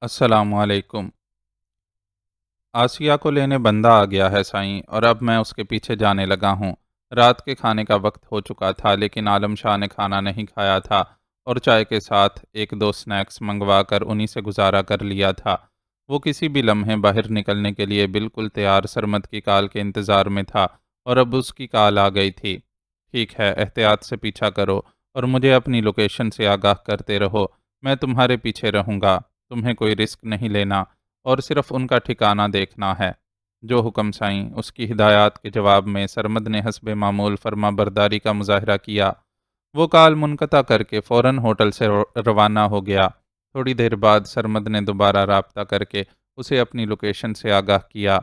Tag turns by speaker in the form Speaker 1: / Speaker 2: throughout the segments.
Speaker 1: السلام علیکم۔ آسیہ کو لینے بندہ آ گیا ہے سائیں، اور اب میں اس کے پیچھے جانے لگا ہوں۔ رات کے کھانے کا وقت ہو چکا تھا، لیکن عالم شاہ نے کھانا نہیں کھایا تھا اور چائے کے ساتھ ایک دو سنیکس منگوا کر انہی سے گزارا کر لیا تھا۔ وہ کسی بھی لمحے باہر نکلنے کے لیے بالکل تیار سرمد کی کال کے انتظار میں تھا، اور اب اس کی کال آ گئی تھی۔ ٹھیک ہے، احتیاط سے پیچھا کرو اور مجھے اپنی لوکیشن سے آگاہ کرتے رہو۔ میں تمہارے پیچھے رہوں گا، تمہیں کوئی رسک نہیں لینا اور صرف ان کا ٹھکانہ دیکھنا ہے۔ جو حکم سائیں۔ اس کی ہدایات کے جواب میں سرمد نے حسب معمول فرما برداری کا مظاہرہ کیا۔ وہ کال منقطع کر کے فوراً ہوٹل سے روانہ ہو گیا۔ تھوڑی دیر بعد سرمد نے دوبارہ رابطہ کر کے اسے اپنی لوکیشن سے آگاہ کیا۔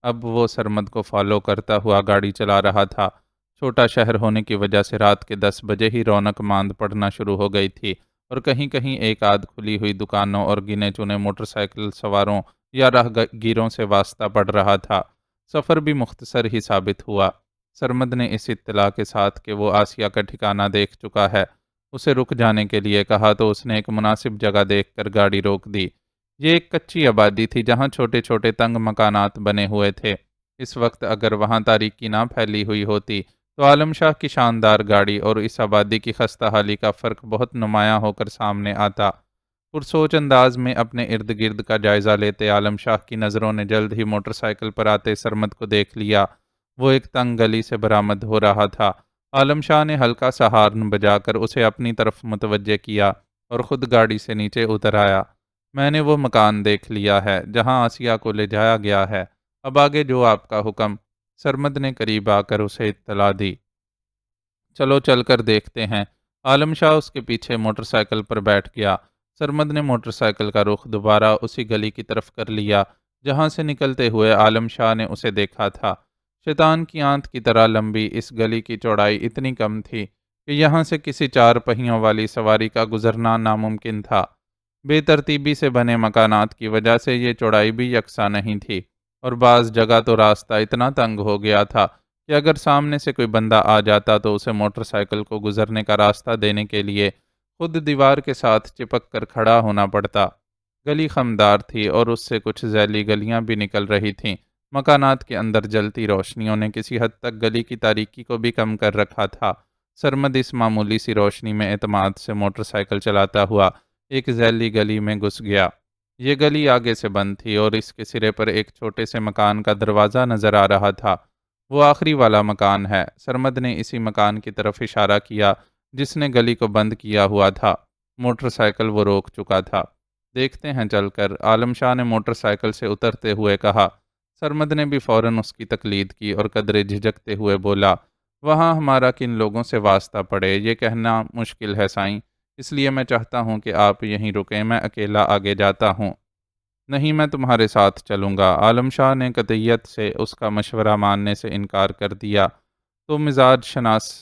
Speaker 1: اب وہ سرمد کو فالو کرتا ہوا گاڑی چلا رہا تھا۔ چھوٹا شہر ہونے کی وجہ سے رات کے 10 بجے ہی رونق ماند پڑنا شروع ہو گئی تھی، اور کہیں کہیں ایک آدھ کھلی ہوئی دکانوں اور گنے چنے موٹر سائیکل سواروں یا راہ گیروں سے واسطہ پڑ رہا تھا۔ سفر بھی مختصر ہی ثابت ہوا۔ سرمد نے اس اطلاع کے ساتھ کہ وہ آسیہ کا ٹھکانہ دیکھ چکا ہے، اسے رک جانے کے لیے کہا تو اس نے ایک مناسب جگہ دیکھ کر گاڑی روک دی۔ یہ ایک کچی آبادی تھی جہاں چھوٹے چھوٹے تنگ مکانات بنے ہوئے تھے۔ اس وقت اگر وہاں تاریکی نہ پھیلی ہوئی ہوتی تو عالم شاہ کی شاندار گاڑی اور اس آبادی کی خستہ حالی کا فرق بہت نمایاں ہو کر سامنے آتا۔ پرسوچ انداز میں اپنے ارد گرد کا جائزہ لیتے عالم شاہ کی نظروں نے جلد ہی موٹر سائیکل پر آتے سرمد کو دیکھ لیا۔ وہ ایک تنگ گلی سے برآمد ہو رہا تھا۔ عالم شاہ نے ہلکا سا ہارن بجا کر اسے اپنی طرف متوجہ کیا اور خود گاڑی سے نیچے اتر آیا۔ میں نے وہ مکان دیکھ لیا ہے جہاں آسیہ کو لے جایا گیا ہے، اب آگے جو آپ کا حکم۔ سرمد نے قریب آ کر اسے اطلاع دی۔ چلو چل کر دیکھتے ہیں۔ عالم شاہ اس کے پیچھے موٹر سائیکل پر بیٹھ گیا۔ سرمد نے موٹر سائیکل کا رخ دوبارہ اسی گلی کی طرف کر لیا جہاں سے نکلتے ہوئے عالم شاہ نے اسے دیکھا تھا۔ شیطان کی آنت کی طرح لمبی اس گلی کی چوڑائی اتنی کم تھی کہ یہاں سے کسی چار پہیوں والی سواری کا گزرنا ناممکن تھا۔ بے ترتیبی سے بنے مکانات کی وجہ سے یہ چوڑائی بھی یکساں نہیں تھی، اور بعض جگہ تو راستہ اتنا تنگ ہو گیا تھا کہ اگر سامنے سے کوئی بندہ آ جاتا تو اسے موٹر سائیکل کو گزرنے کا راستہ دینے کے لیے خود دیوار کے ساتھ چپک کر کھڑا ہونا پڑتا۔ گلی خمدار تھی اور اس سے کچھ ذیلی گلیاں بھی نکل رہی تھیں۔ مکانات کے اندر جلتی روشنیوں نے کسی حد تک گلی کی تاریکی کو بھی کم کر رکھا تھا۔ سرمد اس معمولی سی روشنی میں اعتماد سے موٹر سائیکل چلاتا ہوا ایک ذیلی گلی میں گھس گیا۔ یہ گلی آگے سے بند تھی اور اس کے سرے پر ایک چھوٹے سے مکان کا دروازہ نظر آ رہا تھا۔ وہ آخری والا مکان ہے۔ سرمد نے اسی مکان کی طرف اشارہ کیا جس نے گلی کو بند کیا ہوا تھا۔ موٹر سائیکل وہ روک چکا تھا۔ دیکھتے ہیں چل کر، عالم شاہ نے موٹر سائیکل سے اترتے ہوئے کہا۔ سرمد نے بھی فوراً اس کی تقلید کی اور قدرے جھجکتے ہوئے بولا، وہاں ہمارا کن لوگوں سے واسطہ پڑے یہ کہنا مشکل ہے سائیں، اس لیے میں چاہتا ہوں کہ آپ یہیں رکیں، میں اکیلا آگے جاتا ہوں۔ نہیں، میں تمہارے ساتھ چلوں گا۔ عالم شاہ نے قطعیت سے اس کا مشورہ ماننے سے انکار کر دیا تو مزاج شناس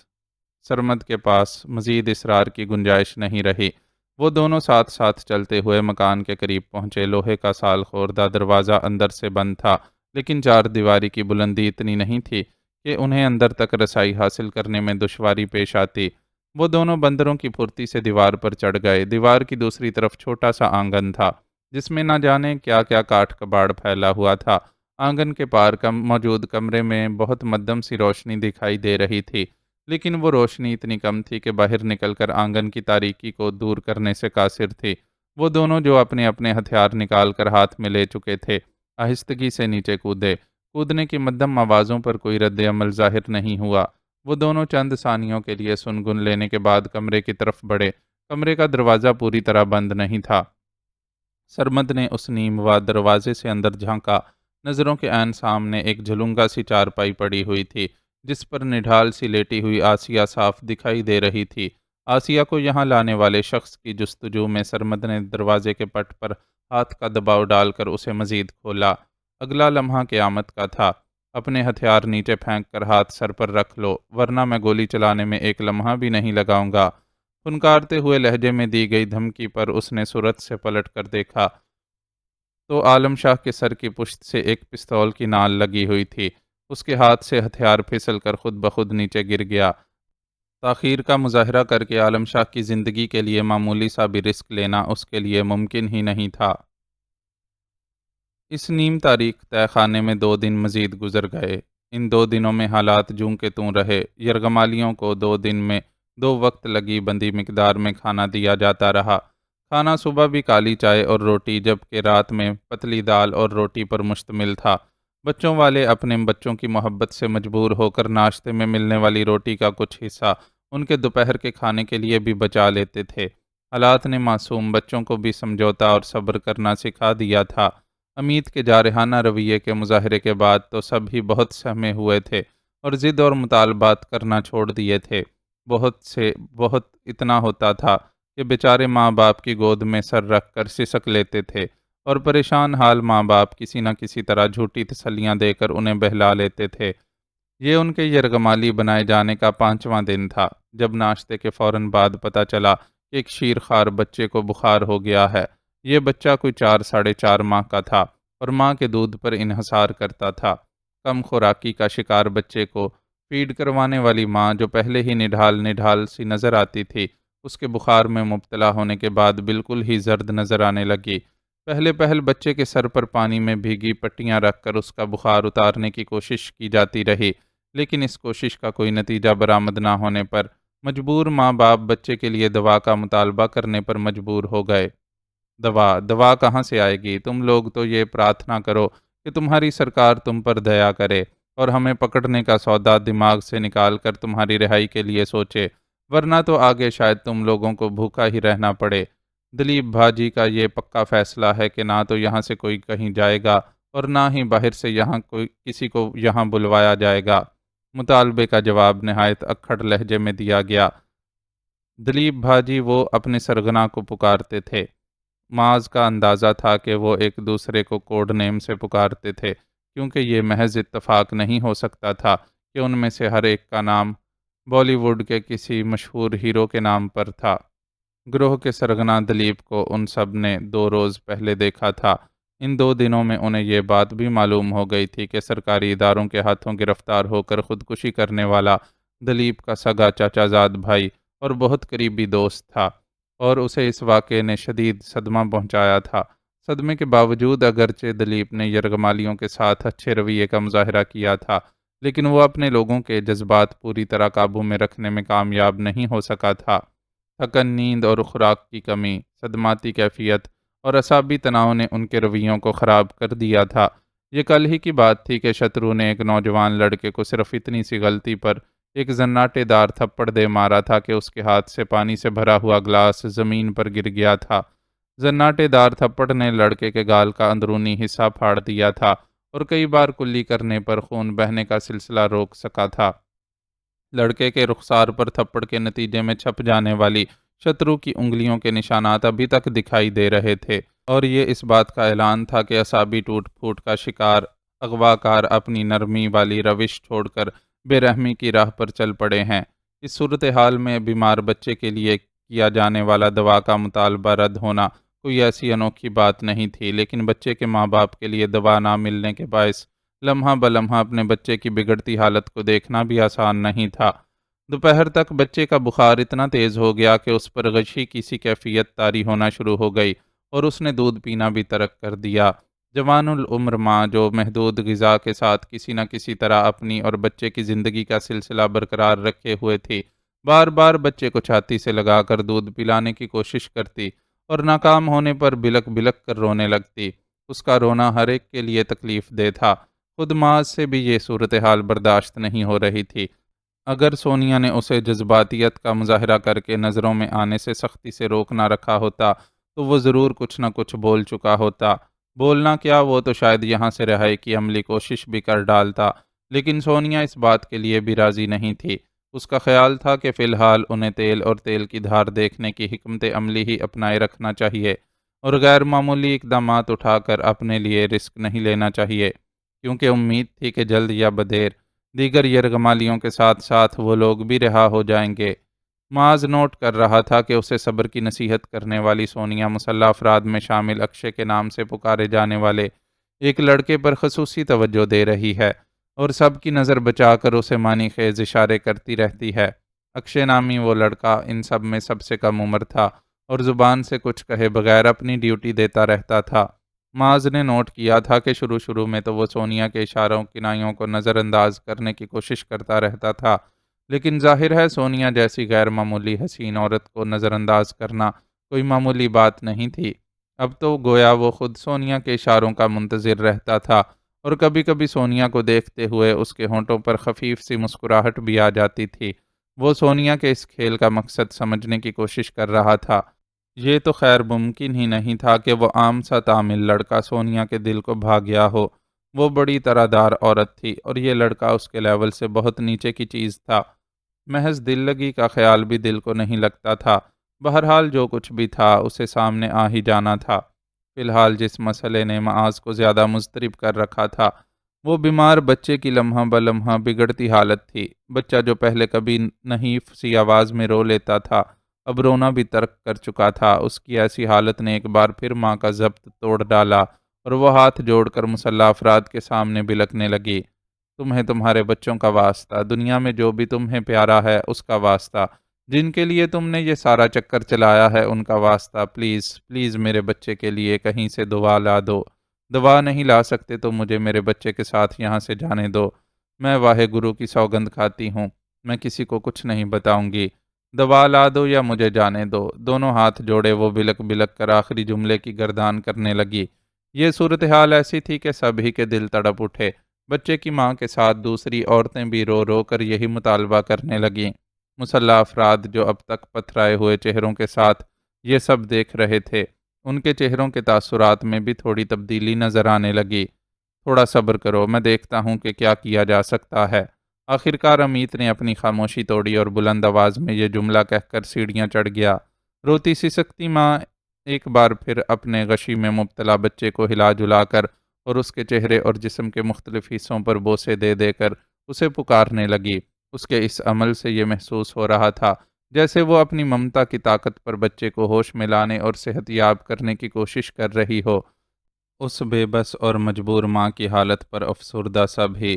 Speaker 1: سرمد کے پاس مزید اصرار کی گنجائش نہیں رہی۔ وہ دونوں ساتھ ساتھ چلتے ہوئے مکان کے قریب پہنچے۔ لوہے کا سال خوردہ دروازہ اندر سے بند تھا، لیکن چار دیواری کی بلندی اتنی نہیں تھی کہ انہیں اندر تک رسائی حاصل کرنے میں دشواری پیش آتی۔ وہ دونوں بندروں کی پھرتی سے دیوار پر چڑھ گئے۔ دیوار کی دوسری طرف چھوٹا سا آنگن تھا جس میں نہ جانے کیا کیا کاٹھ کباڑ پھیلا ہوا تھا۔ آنگن کے پار موجود کمرے میں بہت مدھم سی روشنی دکھائی دے رہی تھی، لیکن وہ روشنی اتنی کم تھی کہ باہر نکل کر آنگن کی تاریکی کو دور کرنے سے قاصر تھی۔ وہ دونوں جو اپنے اپنے ہتھیار نکال کر ہاتھ میں لے چکے تھے، آہستگی سے نیچے کودے۔ کودنے کی مدھم آوازوں پر کوئی رد عمل ظاہر نہیں ہوا۔ وہ دونوں چند ثانیوں کے لیے سنگن لینے کے بعد کمرے کی طرف بڑھے۔ کمرے کا دروازہ پوری طرح بند نہیں تھا۔ سرمد نے اس نیم وا دروازے سے اندر جھانکا۔ نظروں کے عین سامنے ایک جھلونگا سی چارپائی پڑی ہوئی تھی جس پر نڈھال سی لیٹی ہوئی آسیہ صاف دکھائی دے رہی تھی۔ آسیہ کو یہاں لانے والے شخص کی جستجو میں سرمد نے دروازے کے پٹ پر ہاتھ کا دباؤ ڈال کر اسے مزید کھولا۔ اگلا لمحہ قیامت کا تھا۔ اپنے ہتھیار نیچے پھینک کر ہاتھ سر پر رکھ لو، ورنہ میں گولی چلانے میں ایک لمحہ بھی نہیں لگاؤں گا۔ پھنکارتے ہوئے لہجے میں دی گئی دھمکی پر اس نے صورت سے پلٹ کر دیکھا تو عالم شاہ کے سر کی پشت سے ایک پستول کی نال لگی ہوئی تھی۔ اس کے ہاتھ سے ہتھیار پھسل کر خود بخود نیچے گر گیا۔ تاخیر کا مظاہرہ کر کے عالم شاہ کی زندگی کے لیے معمولی سا بھی رسک لینا اس کے لیے ممکن ہی نہیں تھا۔ اس نیم تاریخ طے خانے میں 2 دن مزید گزر گئے۔ ان 2 دنوں میں حالات جوں کے توں رہے۔ یرغمالیوں کو 2 دن میں 2 وقت لگی بندی مقدار میں کھانا دیا جاتا رہا۔ کھانا صبح بھی کالی چائے اور روٹی، جبکہ رات میں پتلی دال اور روٹی پر مشتمل تھا۔ بچوں والے اپنے بچوں کی محبت سے مجبور ہو کر ناشتے میں ملنے والی روٹی کا کچھ حصہ ان کے دوپہر کے کھانے کے لیے بھی بچا لیتے تھے۔ حالات نے معصوم بچوں کو بھی سمجھوتا اور صبر کرنا سکھا دیا تھا۔ امید کے جارحانہ رویے کے مظاہرے کے بعد تو سب ہی بہت سہمے ہوئے تھے اور ضد اور مطالبات کرنا چھوڑ دیے تھے۔ بہت اتنا ہوتا تھا کہ بیچارے ماں باپ کی گود میں سر رکھ کر سسک لیتے تھے، اور پریشان حال ماں باپ کسی نہ کسی طرح جھوٹی تسلیاں دے کر انہیں بہلا لیتے تھے۔ یہ ان کے یرغمالی بنائے جانے کا 5واں دن تھا، جب ناشتے کے فوراً بعد پتہ چلا کہ ایک شیرخوار بچے کو بخار ہو گیا ہے۔ یہ بچہ کوئی 4 ساڑھے 4 ماہ کا تھا اور ماں کے دودھ پر انحصار کرتا تھا۔ کم خوراکی کا شکار بچے کو فیڈ کروانے والی ماں، جو پہلے ہی نڈھال سی نظر آتی تھی، اس کے بخار میں مبتلا ہونے کے بعد بالکل ہی زرد نظر آنے لگی۔ پہل بچے کے سر پر پانی میں بھیگی پٹیاں رکھ کر اس کا بخار اتارنے کی کوشش کی جاتی رہی، لیکن اس کوشش کا کوئی نتیجہ برآمد نہ ہونے پر مجبور ماں باپ بچے کے لیے دوا کا مطالبہ کرنے پر مجبور ہو گئے۔ دوا کہاں سے آئے گی؟ تم لوگ تو یہ پرارتھنا کرو کہ تمہاری سرکار تم پر دیا کرے اور ہمیں پکڑنے کا سودا دماغ سے نکال کر تمہاری رہائی کے لیے سوچے، ورنہ تو آگے شاید تم لوگوں کو بھوکا ہی رہنا پڑے۔ دلیپ بھاجی کا یہ پکا فیصلہ ہے کہ نہ تو یہاں سے کوئی کہیں جائے گا اور نہ ہی باہر سے کسی کو یہاں بلوایا جائے گا۔ مطالبے کا جواب نہایت اکھڑ لہجے میں دیا گیا۔ دلیپ بھاجی وہ اپنے سرگنا کو پکارتے تھے۔ معاذ کا اندازہ تھا کہ وہ ایک دوسرے کو کوڈ نیم سے پکارتے تھے، کیونکہ یہ محض اتفاق نہیں ہو سکتا تھا کہ ان میں سے ہر ایک کا نام بالی ووڈ کے کسی مشہور ہیرو کے نام پر تھا۔ گروہ کے سرگنا دلیپ کو ان سب نے 2 روز پہلے دیکھا تھا۔ ان 2 دنوں میں انہیں یہ بات بھی معلوم ہو گئی تھی کہ سرکاری اداروں کے ہاتھوں گرفتار ہو کر خودکشی کرنے والا دلیپ کا سگا چچا زاد بھائی اور بہت قریبی دوست تھا، اور اسے اس واقعے نے شدید صدمہ پہنچایا تھا۔ صدمے کے باوجود اگرچہ دلیپ نے یرغمالیوں کے ساتھ اچھے رویے کا مظاہرہ کیا تھا، لیکن وہ اپنے لوگوں کے جذبات پوری طرح قابو میں رکھنے میں کامیاب نہیں ہو سکا تھا۔ تھکن، نیند اور خوراک کی کمی، صدماتی کیفیت اور اعصابی تناؤ نے ان کے رویوں کو خراب کر دیا تھا۔ یہ کل ہی کی بات تھی کہ شترو نے ایک نوجوان لڑکے کو صرف اتنی سی غلطی پر ایک زناٹے دار تھپڑ دے مارا تھا کہ اس کے ہاتھ سے پانی سے بھرا ہوا گلاس زمین پر گر گیا تھا۔ زناٹے دار تھپڑ نے لڑکے کے گال کا اندرونی حصہ پھاڑ دیا تھا اور کئی بار کلی کرنے پر خون بہنے کا سلسلہ روک سکا تھا۔ لڑکے کے رخسار پر تھپڑ کے نتیجے میں چھپ جانے والی شترو کی انگلیوں کے نشانات ابھی تک دکھائی دے رہے تھے، اور یہ اس بات کا اعلان تھا کہ اعصابی ٹوٹ پھوٹ کا شکار اغواکار اپنی نرمی والی روش چھوڑ کر بے رحمی کی راہ پر چل پڑے ہیں۔ اس صورتحال میں بیمار بچے کے لیے کیا جانے والا دوا کا مطالبہ رد ہونا کوئی ایسی انوکھی بات نہیں تھی، لیکن بچے کے ماں باپ کے لیے دوا نہ ملنے کے باعث لمحہ بلمحہ اپنے بچے کی بگڑتی حالت کو دیکھنا بھی آسان نہیں تھا۔ دوپہر تک بچے کا بخار اتنا تیز ہو گیا کہ اس پر غشی کی سی کیفیت طاری ہونا شروع ہو گئی اور اس نے دودھ پینا بھی ترک کر دیا۔ جوان العمر ماں، جو محدود غذا کے ساتھ کسی نہ کسی طرح اپنی اور بچے کی زندگی کا سلسلہ برقرار رکھے ہوئے تھی، بار بار بچے کو چھاتی سے لگا کر دودھ پلانے کی کوشش کرتی اور ناکام ہونے پر بلک بلک کر رونے لگتی۔ اس کا رونا ہر ایک کے لیے تکلیف دہ تھا۔ خود معاذ سے بھی یہ صورتحال برداشت نہیں ہو رہی تھی۔ اگر سونیا نے اسے جذباتیت کا مظاہرہ کر کے نظروں میں آنے سے سختی سے روک نہ رکھا ہوتا تو وہ ضرور کچھ نہ کچھ بول چکا ہوتا۔ بولنا کیا، وہ تو شاید یہاں سے رہائی کی عملی کوشش بھی کر ڈالتا، لیکن سونیا اس بات کے لیے بھی راضی نہیں تھی۔ اس کا خیال تھا کہ فی الحال انہیں تیل اور تیل کی دھار دیکھنے کی حکمت عملی ہی اپنائے رکھنا چاہیے اور غیر معمولی اقدامات اٹھا کر اپنے لیے رسک نہیں لینا چاہیے، کیونکہ امید تھی کہ جلد یا بدیر دیگر یرغمالیوں کے ساتھ ساتھ وہ لوگ بھی رہا ہو جائیں گے۔ معاذ نوٹ کر رہا تھا کہ اسے صبر کی نصیحت کرنے والی سونیا مسلح افراد میں شامل اکشے کے نام سے پکارے جانے والے ایک لڑکے پر خصوصی توجہ دے رہی ہے اور سب کی نظر بچا کر اسے معنی خیز اشارے کرتی رہتی ہے۔ اکشے نامی وہ لڑکا ان سب میں سب سے کم عمر تھا اور زبان سے کچھ کہے بغیر اپنی ڈیوٹی دیتا رہتا تھا۔ معاذ نے نوٹ کیا تھا کہ شروع میں تو وہ سونیا کے اشاروں کنایوں کو نظر انداز کرنے کی کوشش کرتا رہتا تھا، لیکن ظاہر ہے سونیا جیسی غیر معمولی حسین عورت کو نظر انداز کرنا کوئی معمولی بات نہیں تھی۔ اب تو گویا وہ خود سونیا کے اشاروں کا منتظر رہتا تھا، اور کبھی کبھی سونیا کو دیکھتے ہوئے اس کے ہونٹوں پر خفیف سی مسکراہٹ بھی آ جاتی تھی۔ وہ سونیا کے اس کھیل کا مقصد سمجھنے کی کوشش کر رہا تھا۔ یہ تو خیر ممکن ہی نہیں تھا کہ وہ عام سا تامل لڑکا سونیا کے دل کو بھا گیا ہو۔ وہ بڑی طرح دار عورت تھی اور یہ لڑکا اس کے لیول سے بہت نیچے کی چیز تھا۔ محض دل لگی کا خیال بھی دل کو نہیں لگتا تھا۔ بہرحال جو کچھ بھی تھا اسے سامنے آ ہی جانا تھا۔ فی الحال جس مسئلے نے معاذ کو زیادہ مضطرب کر رکھا تھا وہ بیمار بچے کی لمحہ بلمحہ بگڑتی حالت تھی۔ بچہ جو پہلے کبھی نحیف سی آواز میں رو لیتا تھا، اب رونا بھی ترک کر چکا تھا۔ اس کی ایسی حالت نے ایک بار پھر ماں کا ضبط توڑ ڈالا اور وہ ہاتھ جوڑ کر مسلح افراد کے سامنے بلکنے لگی۔ تمہیں تمہارے بچوں کا واسطہ، دنیا میں جو بھی تمہیں پیارا ہے اس کا واسطہ، جن کے لیے تم نے یہ سارا چکر چلایا ہے ان کا واسطہ، پلیز پلیز میرے بچے کے لیے کہیں سے دعا لا دو۔ دوا نہیں لا سکتے تو مجھے میرے بچے کے ساتھ یہاں سے جانے دو۔ میں واحے گرو کی سوگند کھاتی ہوں، میں کسی کو کچھ نہیں بتاؤں گی۔ دوا لا دو یا مجھے جانے دو۔ دونوں ہاتھ جوڑے وہ بلک بلک کر آخری جملے کی گردان کرنے لگی۔ یہ صورتحال ایسی تھی کہ سبھی کے دل تڑپ اٹھے۔ بچے کی ماں کے ساتھ دوسری عورتیں بھی رو رو کر یہی مطالبہ کرنے لگیں۔ مسلح افراد جو اب تک پتھرائے ہوئے چہروں کے ساتھ یہ سب دیکھ رہے تھے، ان کے چہروں کے تاثرات میں بھی تھوڑی تبدیلی نظر آنے لگی۔ تھوڑا صبر کرو، میں دیکھتا ہوں کہ کیا کیا جا سکتا ہے۔ آخرکار امیت نے اپنی خاموشی توڑی اور بلند آواز میں یہ جملہ کہہ کر سیڑھیاں چڑھ گیا۔ روتی سسکتی ماں ایک بار پھر اپنے غشی میں مبتلا بچے کو ہلا جلا کر اور اس کے چہرے اور جسم کے مختلف حصوں پر بوسے دے دے کر اسے پکارنے لگی۔ اس کے اس عمل سے یہ محسوس ہو رہا تھا جیسے وہ اپنی ممتا کی طاقت پر بچے کو ہوش میں لانے اور صحت یاب کرنے کی کوشش کر رہی ہو۔ اس بے بس اور مجبور ماں کی حالت پر افسردہ سبھی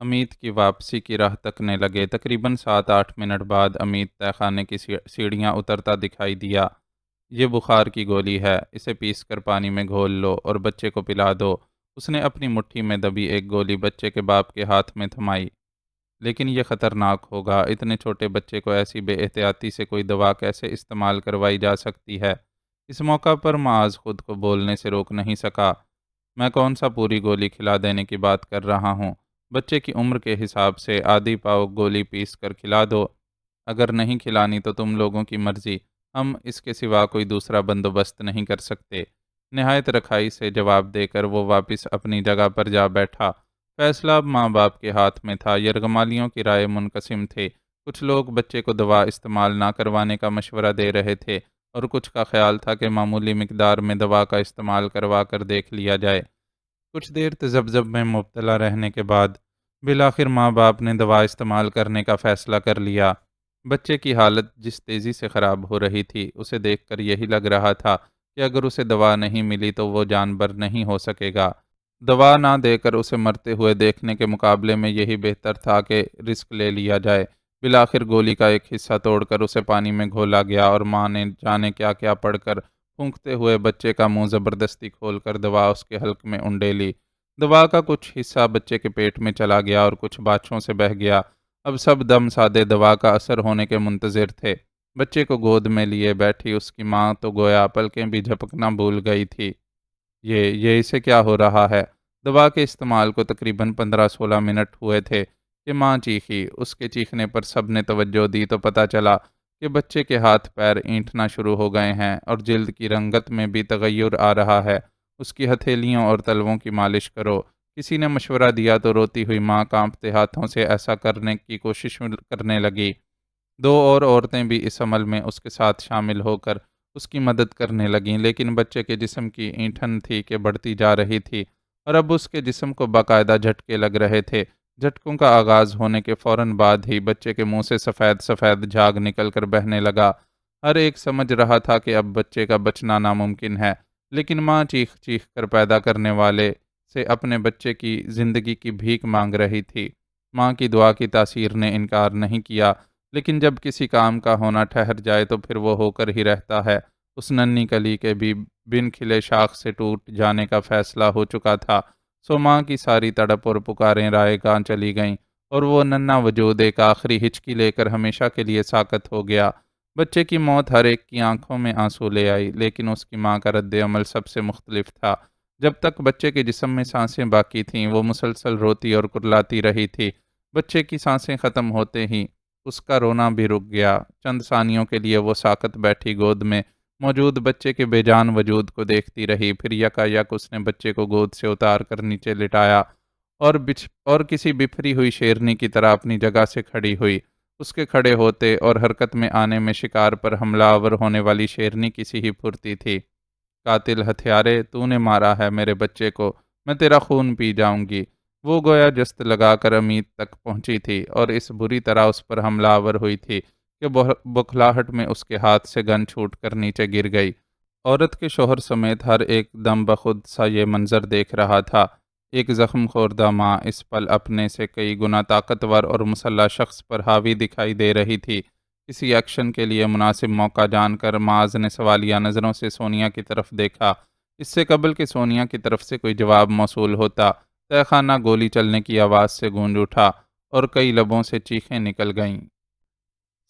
Speaker 1: امیت کی واپسی کی راہ تکنے لگے۔ تقریباً 7-8 منٹ بعد امیت تہہ خانے کی سیڑھیاں اترتا دکھائی دیا۔ یہ بخار کی گولی ہے، اسے پیس کر پانی میں گھول لو اور بچے کو پلا دو۔ اس نے اپنی مٹھی میں دبی ایک گولی بچے کے باپ کے ہاتھ میں تھمائی۔ لیکن یہ خطرناک ہوگا، اتنے چھوٹے بچے کو ایسی بے احتیاطی سے کوئی دوا کیسے استعمال کروائی جا سکتی ہے؟ اس موقع پر معاذ خود کو بولنے سے روک نہیں سکا۔ میں کون سا پوری گولی کھلا دینے کی بات کر رہا ہوں؟ بچے کی عمر کے حساب سے آدھی پاؤ گولی پیس کر کھلا دو۔ اگر نہیں کھلانی تو تم لوگوں کی مرضی، ہم اس کے سوا کوئی دوسرا بندوبست نہیں کر سکتے۔ نہایت رکھائی سے جواب دے کر وہ واپس اپنی جگہ پر جا بیٹھا۔ فیصلہ اب ماں باپ کے ہاتھ میں تھا۔ یرغمالیوں کی رائے منقسم تھے۔ کچھ لوگ بچے کو دوا استعمال نہ کروانے کا مشورہ دے رہے تھے اور کچھ کا خیال تھا کہ معمولی مقدار میں دوا کا استعمال کروا کر دیکھ لیا جائے۔ کچھ دیر تذبذب میں مبتلا رہنے کے بعد بالآخر ماں باپ نے دوا استعمال کرنے کا فیصلہ کر لیا۔ بچے کی حالت جس تیزی سے خراب ہو رہی تھی اسے دیکھ کر یہی لگ رہا تھا کہ اگر اسے دوا نہیں ملی تو وہ جانبر نہیں ہو سکے گا۔ دوا نہ دے کر اسے مرتے ہوئے دیکھنے کے مقابلے میں یہی بہتر تھا کہ رسک لے لیا جائے۔ بالآخر گولی کا ایک حصہ توڑ کر اسے پانی میں گھولا گیا اور ماں نے جانے کیا کیا پڑھ کر پھونکتے ہوئے بچے کا منہ زبردستی کھول کر دوا اس کے حلق میں انڈیلی۔ دوا کا کچھ حصہ بچے کے پیٹ میں چلا گیا اور کچھ باچھوں سے بہہ گیا۔ اب سب دم سادے دوا کا اثر ہونے کے منتظر تھے۔ بچے کو گود میں لیے بیٹھی اس کی ماں تو گویا پلکیں بھی جھپکنا بھول گئی تھی۔ یہ اسے کیا ہو رہا ہے؟ دوا کے استعمال کو تقریباً 15-16 منٹ ہوئے تھے کہ ماں چیخی۔ اس کے چیخنے پر سب نے توجہ دی تو پتہ چلا کہ بچے کے ہاتھ پیر اینٹھنا شروع ہو گئے ہیں اور جلد کی رنگت میں بھی تغیر آ رہا ہے۔ اس کی ہتھیلیوں اور تلووں کی مالش کرو۔ کسی نے مشورہ دیا تو روتی ہوئی ماں کانپتے ہاتھوں سے ایسا کرنے کی کوشش کرنے لگی۔ 2 اور عورتیں بھی اس عمل میں اس کے ساتھ شامل ہو کر اس کی مدد کرنے لگیں، لیکن بچے کے جسم کی اینٹھن تھی کہ بڑھتی جا رہی تھی اور اب اس کے جسم کو باقاعدہ جھٹکے لگ رہے تھے۔ جھٹکوں کا آغاز ہونے کے فوراً بعد ہی بچے کے منہ سے سفید سفید جھاگ نکل کر بہنے لگا۔ ہر ایک سمجھ رہا تھا کہ اب بچے کا بچنا ناممکن ہے، لیکن ماں چیخ چیخ کر پیدا کرنے والے سے اپنے بچے کی زندگی کی بھیک مانگ رہی تھی۔ ماں کی دعا کی تاثیر نے انکار نہیں کیا، لیکن جب کسی کام کا ہونا ٹھہر جائے تو پھر وہ ہو کر ہی رہتا ہے۔ اس ننھی کلی کے بھی بن کھلے شاخ سے ٹوٹ جانے کا فیصلہ ہو چکا تھا، سو ماں کی ساری تڑپ اور پکاریں رائے گاں چلی گئیں، اور وہ ننھا وجود ایک آخری ہچکی لے کر ہمیشہ کے لیے ساکت ہو گیا۔ بچے کی موت ہر ایک کی آنکھوں میں آنسو لے آئی، لیکن اس کی ماں کا رد عمل سب سے مختلف تھا۔ جب تک بچے کے جسم میں سانسیں باقی تھیں، وہ مسلسل روتی اور کرلاتی رہی تھی۔ بچے کی سانسیں ختم ہوتے ہی اس کا رونا بھی رک گیا۔ چند ثانیوں کے لیے وہ ساکت بیٹھی گود میں موجود بچے کے بے جان وجود کو دیکھتی رہی، پھر یکا یک اس نے بچے کو گود سے اتار کر نیچے لٹایا اور کسی بپھری ہوئی شیرنی کی طرح اپنی جگہ سے کھڑی ہوئی۔ اس کے کھڑے ہوتے اور حرکت میں آنے میں شکار پر حملہ آور ہونے والی شیرنی کسی ہی پھرتی تھی۔ قاتل ہتھیارے، تو نے مارا ہے میرے بچے کو، میں تیرا خون پی جاؤں گی۔ وہ گویا جست لگا کر امید تک پہنچی تھی اور اس بری طرح اس پر حملہ آور ہوئی تھی کہ بکھلاہٹ میں اس کے ہاتھ سے گن چھوٹ کر نیچے گر گئی۔ عورت کے شوہر سمیت ہر ایک دم بخود سا یہ منظر دیکھ رہا تھا۔ ایک زخم خوردہ ماں اس پل اپنے سے کئی گنا طاقتور اور مسلح شخص پر حاوی دکھائی دے رہی تھی۔ کسی ایکشن کے لیے مناسب موقع جان کر معاذ نے سوالیہ نظروں سے سونیا کی طرف دیکھا۔ اس سے قبل کہ سونیا کی طرف سے کوئی جواب موصول ہوتا، تہہ خانہ گولی چلنے کی آواز سے گونج اٹھا اور کئی لبوں سے چیخیں نکل گئیں۔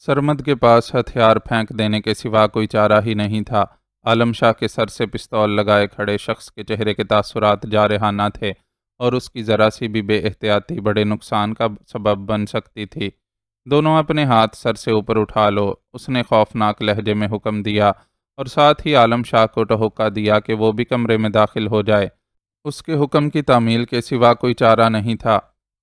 Speaker 1: سرمد کے پاس ہتھیار پھینک دینے کے سوا کوئی چارہ ہی نہیں تھا۔ عالم شاہ کے سر سے پستول لگائے کھڑے شخص کے چہرے کے تاثرات جارحانہ تھے، اور اس کی ذرا سی بھی بے احتیاطی بڑے نقصان کا سبب بن سکتی تھی۔ دونوں اپنے ہاتھ سر سے اوپر اٹھا لو، اس نے خوفناک لہجے میں حکم دیا، اور ساتھ ہی عالم شاہ کو ٹہوکا دیا کہ وہ بھی کمرے میں داخل ہو جائے۔ اس کے حکم کی تعمیل کے سوا کوئی چارہ نہیں تھا،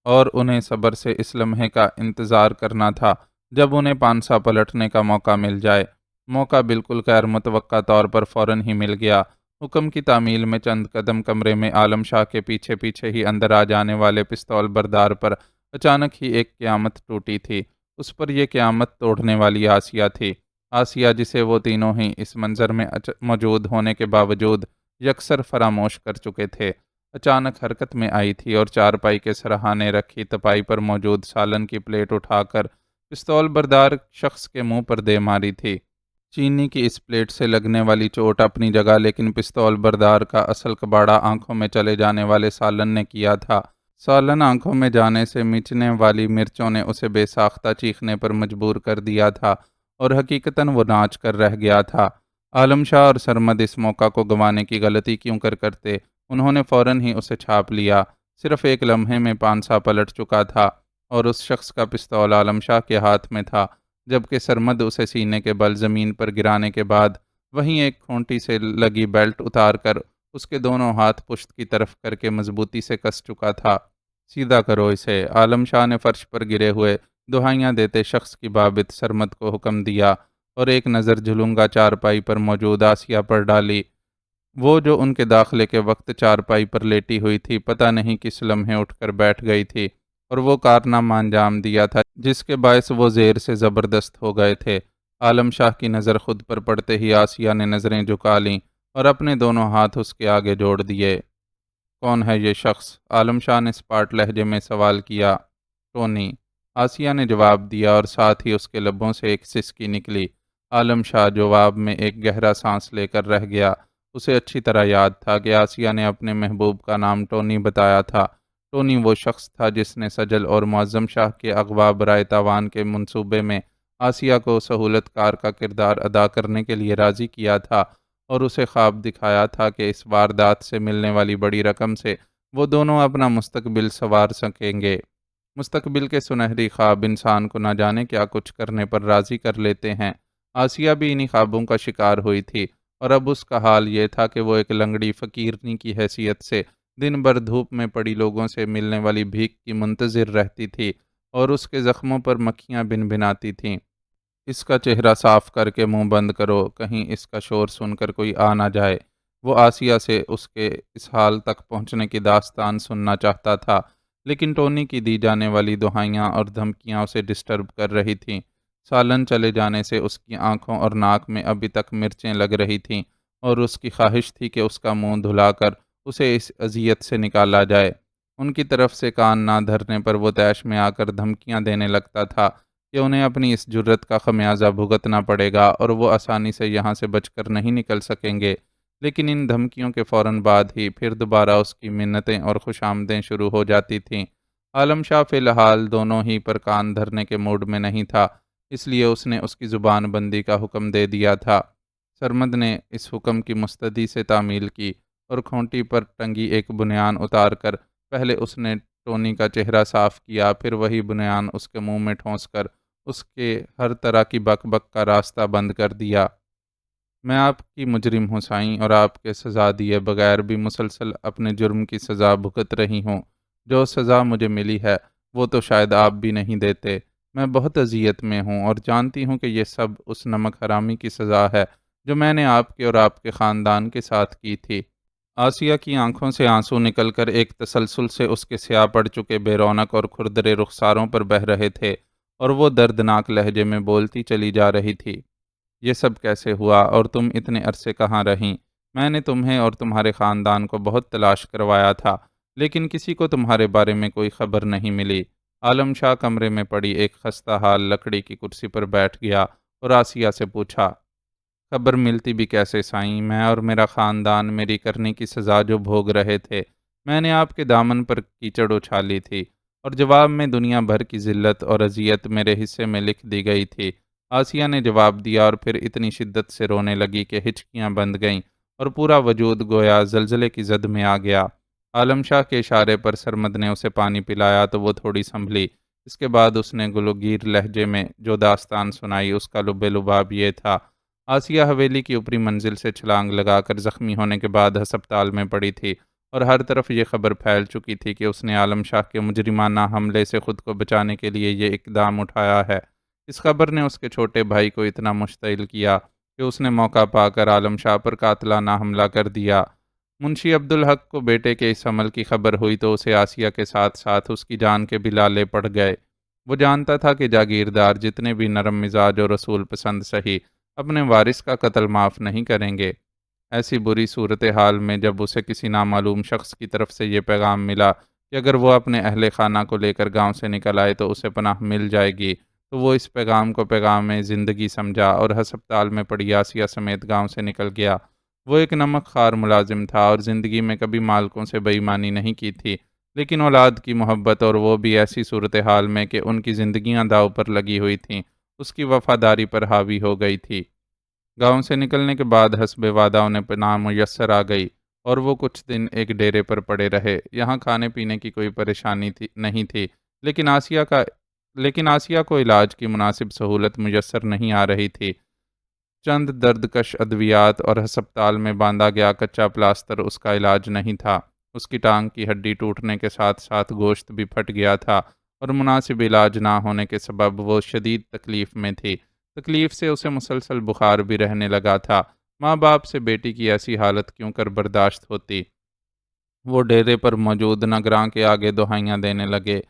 Speaker 1: اور انہیں صبر سے اس لمحے کا انتظار کرنا تھا جب انہیں پانسا پلٹنے کا موقع مل جائے۔ موقع بالکل غیر متوقع طور پر فوراً ہی مل گیا۔ حکم کی تعمیل میں چند قدم کمرے میں عالم شاہ کے پیچھے پیچھے ہی اندر آ جانے والے پستول بردار پر اچانک ہی ایک قیامت ٹوٹی تھی۔ اس پر یہ قیامت توڑنے والی آسیہ تھی، آسیہ جسے وہ تینوں ہی اس منظر میں موجود ہونے کے باوجود یکسر فراموش کر چکے تھے۔ اچانک حرکت میں آئی تھی اور چارپائی کے سرہانے رکھی تپائی پر موجود سالن کی پلیٹ اٹھا کر پستول بردار شخص کے منہ پر دے ماری تھی۔ چینی کی اس پلیٹ سے لگنے والی چوٹ اپنی جگہ، لیکن پستول بردار کا اصل کباڑہ آنکھوں میں چلے جانے والے سالن نے کیا تھا۔ سالن آنکھوں میں جانے سے مچنے والی مرچوں نے اسے بے ساختہ چیخنے پر مجبور کر دیا تھا، اور حقیقتاً وہ ناچ کر رہ گیا تھا۔ عالم شاہ اور سرمد اس موقع کو گنوانے کی غلطی کیوں کرتے، انہوں نے فوراً ہی اسے چھاپ لیا۔ صرف ایک لمحے میں پانسا پلٹ چکا تھا، اور اس شخص کا پستول عالم شاہ کے ہاتھ میں تھا، جبکہ سرمد اسے سینے کے بل زمین پر گرانے کے بعد وہیں ایک کھونٹی سے لگی بیلٹ اتار کر اس کے دونوں ہاتھ پشت کی طرف کر کے مضبوطی سے کس چکا تھا۔ سیدھا کرو اسے، عالم شاہ نے فرش پر گرے ہوئے دہائیاں دیتے شخص کی بابت سرمد کو حکم دیا، اور ایک نظر جھلونگا چارپائی پر موجود آسیہ پر ڈالی۔ وہ جو ان کے داخلے کے وقت چارپائی پر لیٹی ہوئی تھی، پتہ نہیں کس لمحے اٹھ کر بیٹھ گئی تھی، اور وہ کارنامہ انجام دیا تھا جس کے باعث وہ زیر سے زبردست ہو گئے تھے۔ عالم شاہ کی نظر خود پر پڑتے ہی آسیہ نے نظریں جھکا لیں اور اپنے دونوں ہاتھ اس کے آگے جوڑ دیے۔ کون ہے یہ شخص؟ عالم شاہ نے سپاٹ لہجے میں سوال کیا۔ ٹونی، آسیہ نے جواب دیا، اور ساتھ ہی اس کے لبوں سے ایک سسکی نکلی۔ عالم شاہ جواب میں ایک گہرا سانس لے کر رہ گیا۔ اسے اچھی طرح یاد تھا کہ آسیہ نے اپنے محبوب کا نام ٹونی بتایا تھا۔ ٹونی وہ شخص تھا جس نے سجل اور معظم شاہ کے اغوا برائے تاوان کے منصوبے میں آسیہ کو سہولت کار کا کردار ادا کرنے کے لیے راضی کیا تھا، اور اسے خواب دکھایا تھا کہ اس واردات سے ملنے والی بڑی رقم سے وہ دونوں اپنا مستقبل سنوار سکیں گے۔ مستقبل کے سنہری خواب انسان کو نہ جانے کیا کچھ کرنے پر راضی کر لیتے ہیں۔ آسیہ بھی انہی خوابوں کا شکار ہوئی تھی، اور اب اس کا حال یہ تھا کہ وہ ایک لنگڑی فقیرنی کی حیثیت سے دن بھر دھوپ میں پڑی لوگوں سے ملنے والی بھیک کی منتظر رہتی تھی، اور اس کے زخموں پر مکھیاں بن بناتی تھیں۔ اس کا چہرہ صاف کر کے منہ بند کرو، کہیں اس کا شور سن کر کوئی آ نہ جائے۔ وہ آسیہ سے اس کے اس حال تک پہنچنے کی داستان سننا چاہتا تھا، لیکن ٹونی کی دی جانے والی دہائیاں اور دھمکیاں اسے ڈسٹرب کر رہی تھیں۔ سالن چلے جانے سے اس کی آنکھوں اور ناک میں ابھی تک مرچیں لگ رہی تھیں، اور اس کی خواہش تھی کہ اس کا منہ دھلا کر اسے اس اذیت سے نکالا جائے۔ ان کی طرف سے کان نہ دھرنے پر وہ طیش میں آ کر دھمکیاں دینے لگتا تھا کہ انہیں اپنی اس جرت کا خمیازہ بھگتنا پڑے گا، اور وہ آسانی سے یہاں سے بچ کر نہیں نکل سکیں گے۔ لیکن ان دھمکیوں کے فوراً بعد ہی پھر دوبارہ اس کی منتیں اور خوشامدیں شروع ہو جاتی تھیں۔ عالم شاہ فی الحال دونوں ہی پر کان دھرنے کے موڈ میں نہیں تھا، اس لیے اس نے اس کی زبان بندی کا حکم دے دیا تھا۔ سرمد نے اس حکم کی مستدی سے تعمیل کی اور کھونٹی پر ٹنگی ایک بنیان اتار کر پہلے اس نے ٹونی کا چہرہ صاف کیا، پھر وہی بنیان اس کے منہ میں ٹھونس کر اس کے ہر طرح کی بک بک کا راستہ بند کر دیا۔ میں آپ کی مجرم ہوں سائیں، اور آپ کے سزا دیے بغیر بھی مسلسل اپنے جرم کی سزا بھگت رہی ہوں۔ جو سزا مجھے ملی ہے وہ تو شاید آپ بھی نہیں دیتے۔ میں بہت اذیت میں ہوں اور جانتی ہوں کہ یہ سب اس نمک حرامی کی سزا ہے جو میں نے آپ کے اور آپ کے خاندان کے ساتھ کی تھی۔ آسیہ کی آنکھوں سے آنسو نکل کر ایک تسلسل سے اس کے سیاہ پڑ چکے بے رونق اور کھردرے رخساروں پر بہہ رہے تھے، اور وہ دردناک لہجے میں بولتی چلی جا رہی تھی۔ یہ سب کیسے ہوا اور تم اتنے عرصے کہاں رہیں؟ میں نے تمہیں اور تمہارے خاندان کو بہت تلاش کروایا تھا، لیکن کسی کو تمہارے بارے میں کوئی خبر نہیں ملی۔ عالم شاہ کمرے میں پڑی ایک خستہ حال لکڑی کی کرسی پر بیٹھ گیا اور آسیہ سے پوچھا، خبر ملتی بھی کیسے سائیں؟ میں اور میرا خاندان میری کرنے کی سزا جو بھوگ رہے تھے، میں نے آپ کے دامن پر کیچڑ اچھالی تھی، اور جواب میں دنیا بھر کی ذلت اور اذیت میرے حصے میں لکھ دی گئی تھی۔ آسیہ نے جواب دیا اور پھر اتنی شدت سے رونے لگی کہ ہچکیاں بند گئیں اور پورا وجود گویا زلزلے کی زد میں آ گیا۔ عالم شاہ کے اشارے پر سرمد نے اسے پانی پلایا تو وہ تھوڑی سنبھلی۔ اس کے بعد اس نے گلوگیر لہجے میں جو داستان سنائی اس کا لب لباب یہ تھا۔ آسیہ حویلی کی اوپری منزل سے چھلانگ لگا کر زخمی ہونے کے بعد ہسپتال میں پڑی تھی، اور ہر طرف یہ خبر پھیل چکی تھی کہ اس نے عالم شاہ کے مجرمانہ حملے سے خود کو بچانے کے لیے یہ اقدام اٹھایا ہے۔ اس خبر نے اس کے چھوٹے بھائی کو اتنا مشتعل کیا کہ اس نے موقع پا کر عالم شاہ پر قاتلانہ حملہ کر دیا۔ منشی عبدالحق کو بیٹے کے اس عمل کی خبر ہوئی تو اسے آسیہ کے ساتھ ساتھ اس کی جان کے بھی لالے پڑ گئے۔ وہ جانتا تھا کہ جاگیردار جتنے بھی نرم مزاج اور رسول پسند سہی اپنے وارث کا قتل معاف نہیں کریں گے۔ ایسی بری صورتحال میں جب اسے کسی نامعلوم شخص کی طرف سے یہ پیغام ملا کہ اگر وہ اپنے اہل خانہ کو لے کر گاؤں سے نکل آئے تو اسے پناہ مل جائے گی، تو وہ اس پیغام کو پیغام زندگی سمجھا اور ہسپتال میں پڑی آسیہ سمیت گاؤں سے نکل گیا۔ وہ ایک نمک خوار ملازم تھا اور زندگی میں کبھی مالکوں سے بے ایمانی نہیں کی تھی، لیکن اولاد کی محبت، اور وہ بھی ایسی صورتحال میں کہ ان کی زندگیاں داؤ پر لگی ہوئی تھیں، اس کی وفاداری پر حاوی ہو گئی تھی۔ گاؤں سے نکلنے کے بعد حسب وعدہ انہیں پناہ میسر آ گئی اور وہ کچھ دن ایک ڈیرے پر پڑے رہے۔ یہاں کھانے پینے کی کوئی پریشانی نہیں تھی، لیکن آسیہ کو علاج کی مناسب سہولت میسر نہیں آ رہی تھی۔ چند دردکش ادویات اور ہسپتال میں باندھا گیا کچا پلاسٹر اس کا علاج نہیں تھا۔ اس کی ٹانگ کی ہڈی ٹوٹنے کے ساتھ ساتھ گوشت بھی پھٹ گیا تھا، اور مناسب علاج نہ ہونے کے سبب وہ شدید تکلیف میں تھی۔ تکلیف سے اسے مسلسل بخار بھی رہنے لگا تھا۔ ماں باپ سے بیٹی کی ایسی حالت کیوں کر برداشت ہوتی؟ وہ ڈیرے پر موجود نگراں کے آگے دہائیاں دینے لگے۔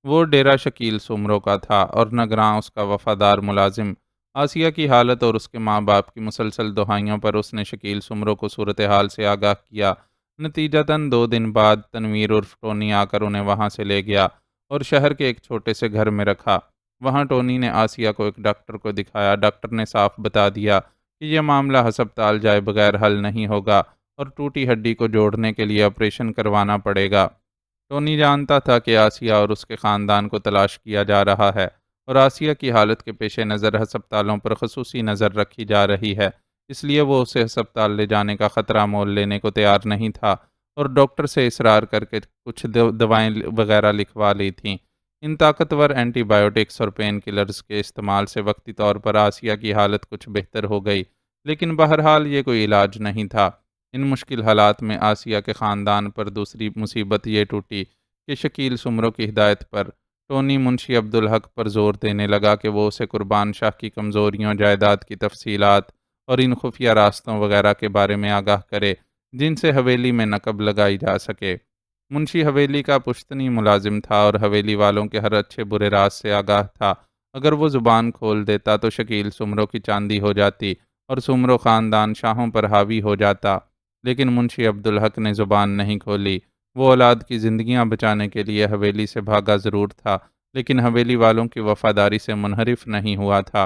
Speaker 1: وہ ڈیرہ شکیل سمروں کا تھا اور نگراں اس کا وفادار ملازم۔ آسیہ کی حالت اور اس کے ماں باپ کی مسلسل دہائیوں پر اس نے شکیل سمروں کو صورتحال سے آگاہ کیا۔ نتیجتاً 2 دن بعد تنویر عرف ٹونی آ کر انہیں وہاں سے لے گیا اور شہر کے ایک چھوٹے سے گھر میں رکھا۔ وہاں ٹونی نے آسیہ کو ایک ڈاکٹر کو دکھایا۔ ڈاکٹر نے صاف بتا دیا کہ یہ معاملہ ہسپتال جائے بغیر حل نہیں ہوگا اور ٹوٹی ہڈی کو جوڑنے کے لیے آپریشن کروانا پڑے گا۔ ٹونی جانتا تھا کہ آسیہ اور اس کے خاندان کو تلاش کیا جا رہا ہے، اور آسیہ کی حالت کے پیش نظر ہسپتالوں پر خصوصی نظر رکھی جا رہی ہے، اس لیے وہ اسے ہسپتال لے جانے کا خطرہ مول لینے کو تیار نہیں تھا، اور ڈاکٹر سے اصرار کر کے کچھ دوائیں وغیرہ لکھوا لی تھیں۔ ان طاقتور اینٹی بائیوٹکس اور پین کلرز کے استعمال سے وقتی طور پر آسیہ کی حالت کچھ بہتر ہو گئی، لیکن بہرحال یہ کوئی علاج نہیں تھا۔ ان مشکل حالات میں آسیہ کے خاندان پر دوسری مصیبت یہ ٹوٹی کہ شکیل سمروں کی ہدایت پر ٹونی منشی عبدالحق پر زور دینے لگا کہ وہ اسے قربان شاہ کی کمزوریوں، جائیداد کی تفصیلات اور ان خفیہ راستوں وغیرہ کے بارے میں آگاہ کرے جن سے حویلی میں نقب لگائی جا سکے۔ منشی حویلی کا پشتنی ملازم تھا اور حویلی والوں کے ہر اچھے برے راز سے آگاہ تھا۔ اگر وہ زبان کھول دیتا تو شکیل سمروں کی چاندی ہو جاتی اور سمرو خاندان شاہوں پر حاوی ہو جاتا، لیکن منشی عبدالحق نے زبان نہیں کھولی۔ وہ اولاد کی زندگیاں بچانے کے لیے حویلی سے بھاگا ضرور تھا، لیکن حویلی والوں کی وفاداری سے منحرف نہیں ہوا تھا۔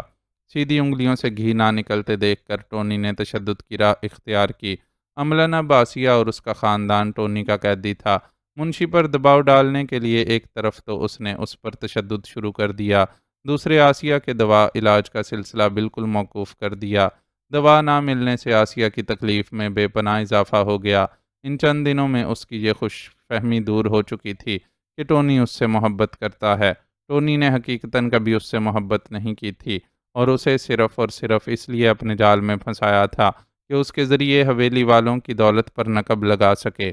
Speaker 1: سیدھی انگلیوں سے گھی نہ نکلتے دیکھ کر ٹونی نے تشدد کی راہ اختیار کی۔ عملاً اب آسیہ اور اس کا خاندان ٹونی کا قیدی تھا۔ منشی پر دباؤ ڈالنے کے لیے ایک طرف تو اس نے اس پر تشدد شروع کر دیا، دوسرے آسیہ کے دوا علاج کا سلسلہ بالکل موقوف کر دیا۔ دوا نہ ملنے سے آسیہ کی تکلیف میں بے پناہ اضافہ ہو گیا۔ ان چند دنوں میں اس کی یہ خوش فہمی دور ہو چکی تھی کہ ٹونی اس سے محبت کرتا ہے۔ ٹونی نے حقیقتاً کبھی اس سے محبت نہیں کی تھی اور اسے صرف اور صرف اس لیے اپنے جال میں پھنسایا تھا کہ اس کے ذریعے حویلی والوں کی دولت پر نقب لگا سکے۔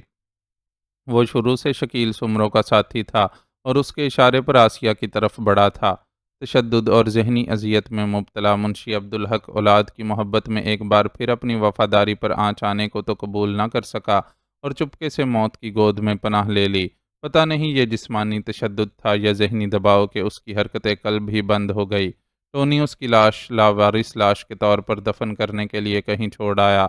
Speaker 1: وہ شروع سے شکیل سمرو کا ساتھی تھا اور اس کے اشارے پر آسیہ کی طرف بڑھا تھا۔ تشدد اور ذہنی اذیت میں مبتلا منشی عبدالحق اولاد کی محبت میں ایک بار پھر اپنی وفاداری پر آنچ آنے کو تو قبول نہ کر سکا اور چپکے سے موت کی گود میں پناہ لے لی۔ پتہ نہیں یہ جسمانی تشدد تھا یا ذہنی دباؤ کہ اس کی حرکت قلب ہی بند ہو گئی۔ ٹونی اس کی لاش لاوارث لاش کے طور پر دفن کرنے کے لیے کہیں چھوڑ آیا۔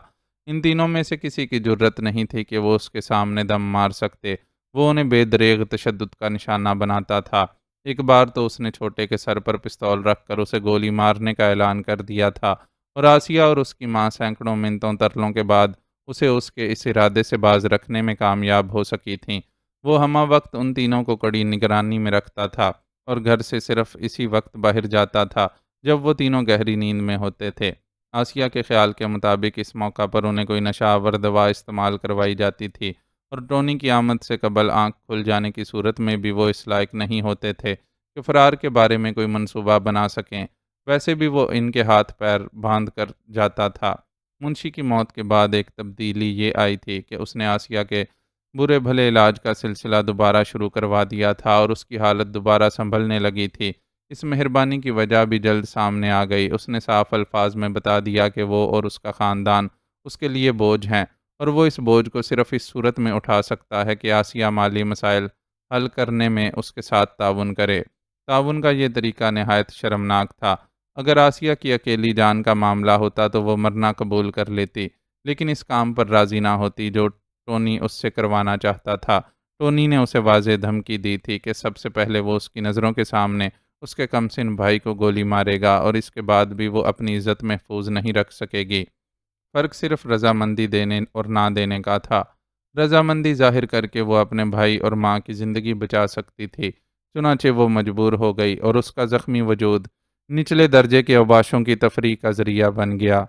Speaker 1: ان تینوں میں سے کسی کی جرت نہیں تھی کہ وہ اس کے سامنے دم مار سکتے۔ وہ انہیں بے دریغ تشدد کا نشانہ بناتا تھا۔ ایک بار تو اس نے چھوٹے کے سر پر پستول رکھ کر اسے گولی مارنے کا اعلان کر دیا تھا اور آسیہ اور اس کی ماں سینکڑوں منتوں ترلوں کے بعد اسے اس کے اس ارادے سے باز رکھنے میں کامیاب ہو سکی تھیں۔ وہ ہمہ وقت ان تینوں کو کڑی نگرانی میں رکھتا تھا اور گھر سے صرف اسی وقت باہر جاتا تھا جب وہ تینوں گہری نیند میں ہوتے تھے۔ آسیہ کے خیال کے مطابق اس موقع پر انہیں کوئی نشہ آور دوا استعمال کروائی جاتی تھی اور ٹونی کی آمد سے قبل آنکھ کھل جانے کی صورت میں بھی وہ اس لائق نہیں ہوتے تھے کہ فرار کے بارے میں کوئی منصوبہ بنا سکیں۔ ویسے بھی وہ ان کے ہاتھ پیر باندھ کر جاتا تھا۔ منشی کی موت کے بعد ایک تبدیلی یہ آئی تھی کہ اس نے آسیہ کے برے بھلے علاج کا سلسلہ دوبارہ شروع کروا دیا تھا اور اس کی حالت دوبارہ سنبھلنے لگی تھی۔ اس مہربانی کی وجہ بھی جلد سامنے آ گئی۔ اس نے صاف الفاظ میں بتا دیا کہ وہ اور اس کا خاندان اس کے لیے بوجھ ہیں اور وہ اس بوجھ کو صرف اس صورت میں اٹھا سکتا ہے کہ آسیہ مالی مسائل حل کرنے میں اس کے ساتھ تعاون کرے۔ تعاون کا یہ طریقہ نہایت شرمناک تھا۔ اگر آسیہ کی اکیلی جان کا معاملہ ہوتا تو وہ مرنا قبول کر لیتی، لیکن اس کام پر راضی نہ ہوتی جو ٹونی اس سے کروانا چاہتا تھا۔ ٹونی نے اسے واضح دھمکی دی تھی کہ سب سے پہلے وہ اس کی نظروں کے سامنے اس کے کمسن بھائی کو گولی مارے گا اور اس کے بعد بھی وہ اپنی عزت محفوظ نہیں رکھ سکے گی۔ فرق صرف رضامندی دینے اور نہ دینے کا تھا۔ رضامندی ظاہر کر کے وہ اپنے بھائی اور ماں کی زندگی بچا سکتی تھی، چنانچہ وہ مجبور ہو گئی اور اس کا زخمی وجود نچلے درجے کے اوباشوں کی تفریح کا ذریعہ بن گیا۔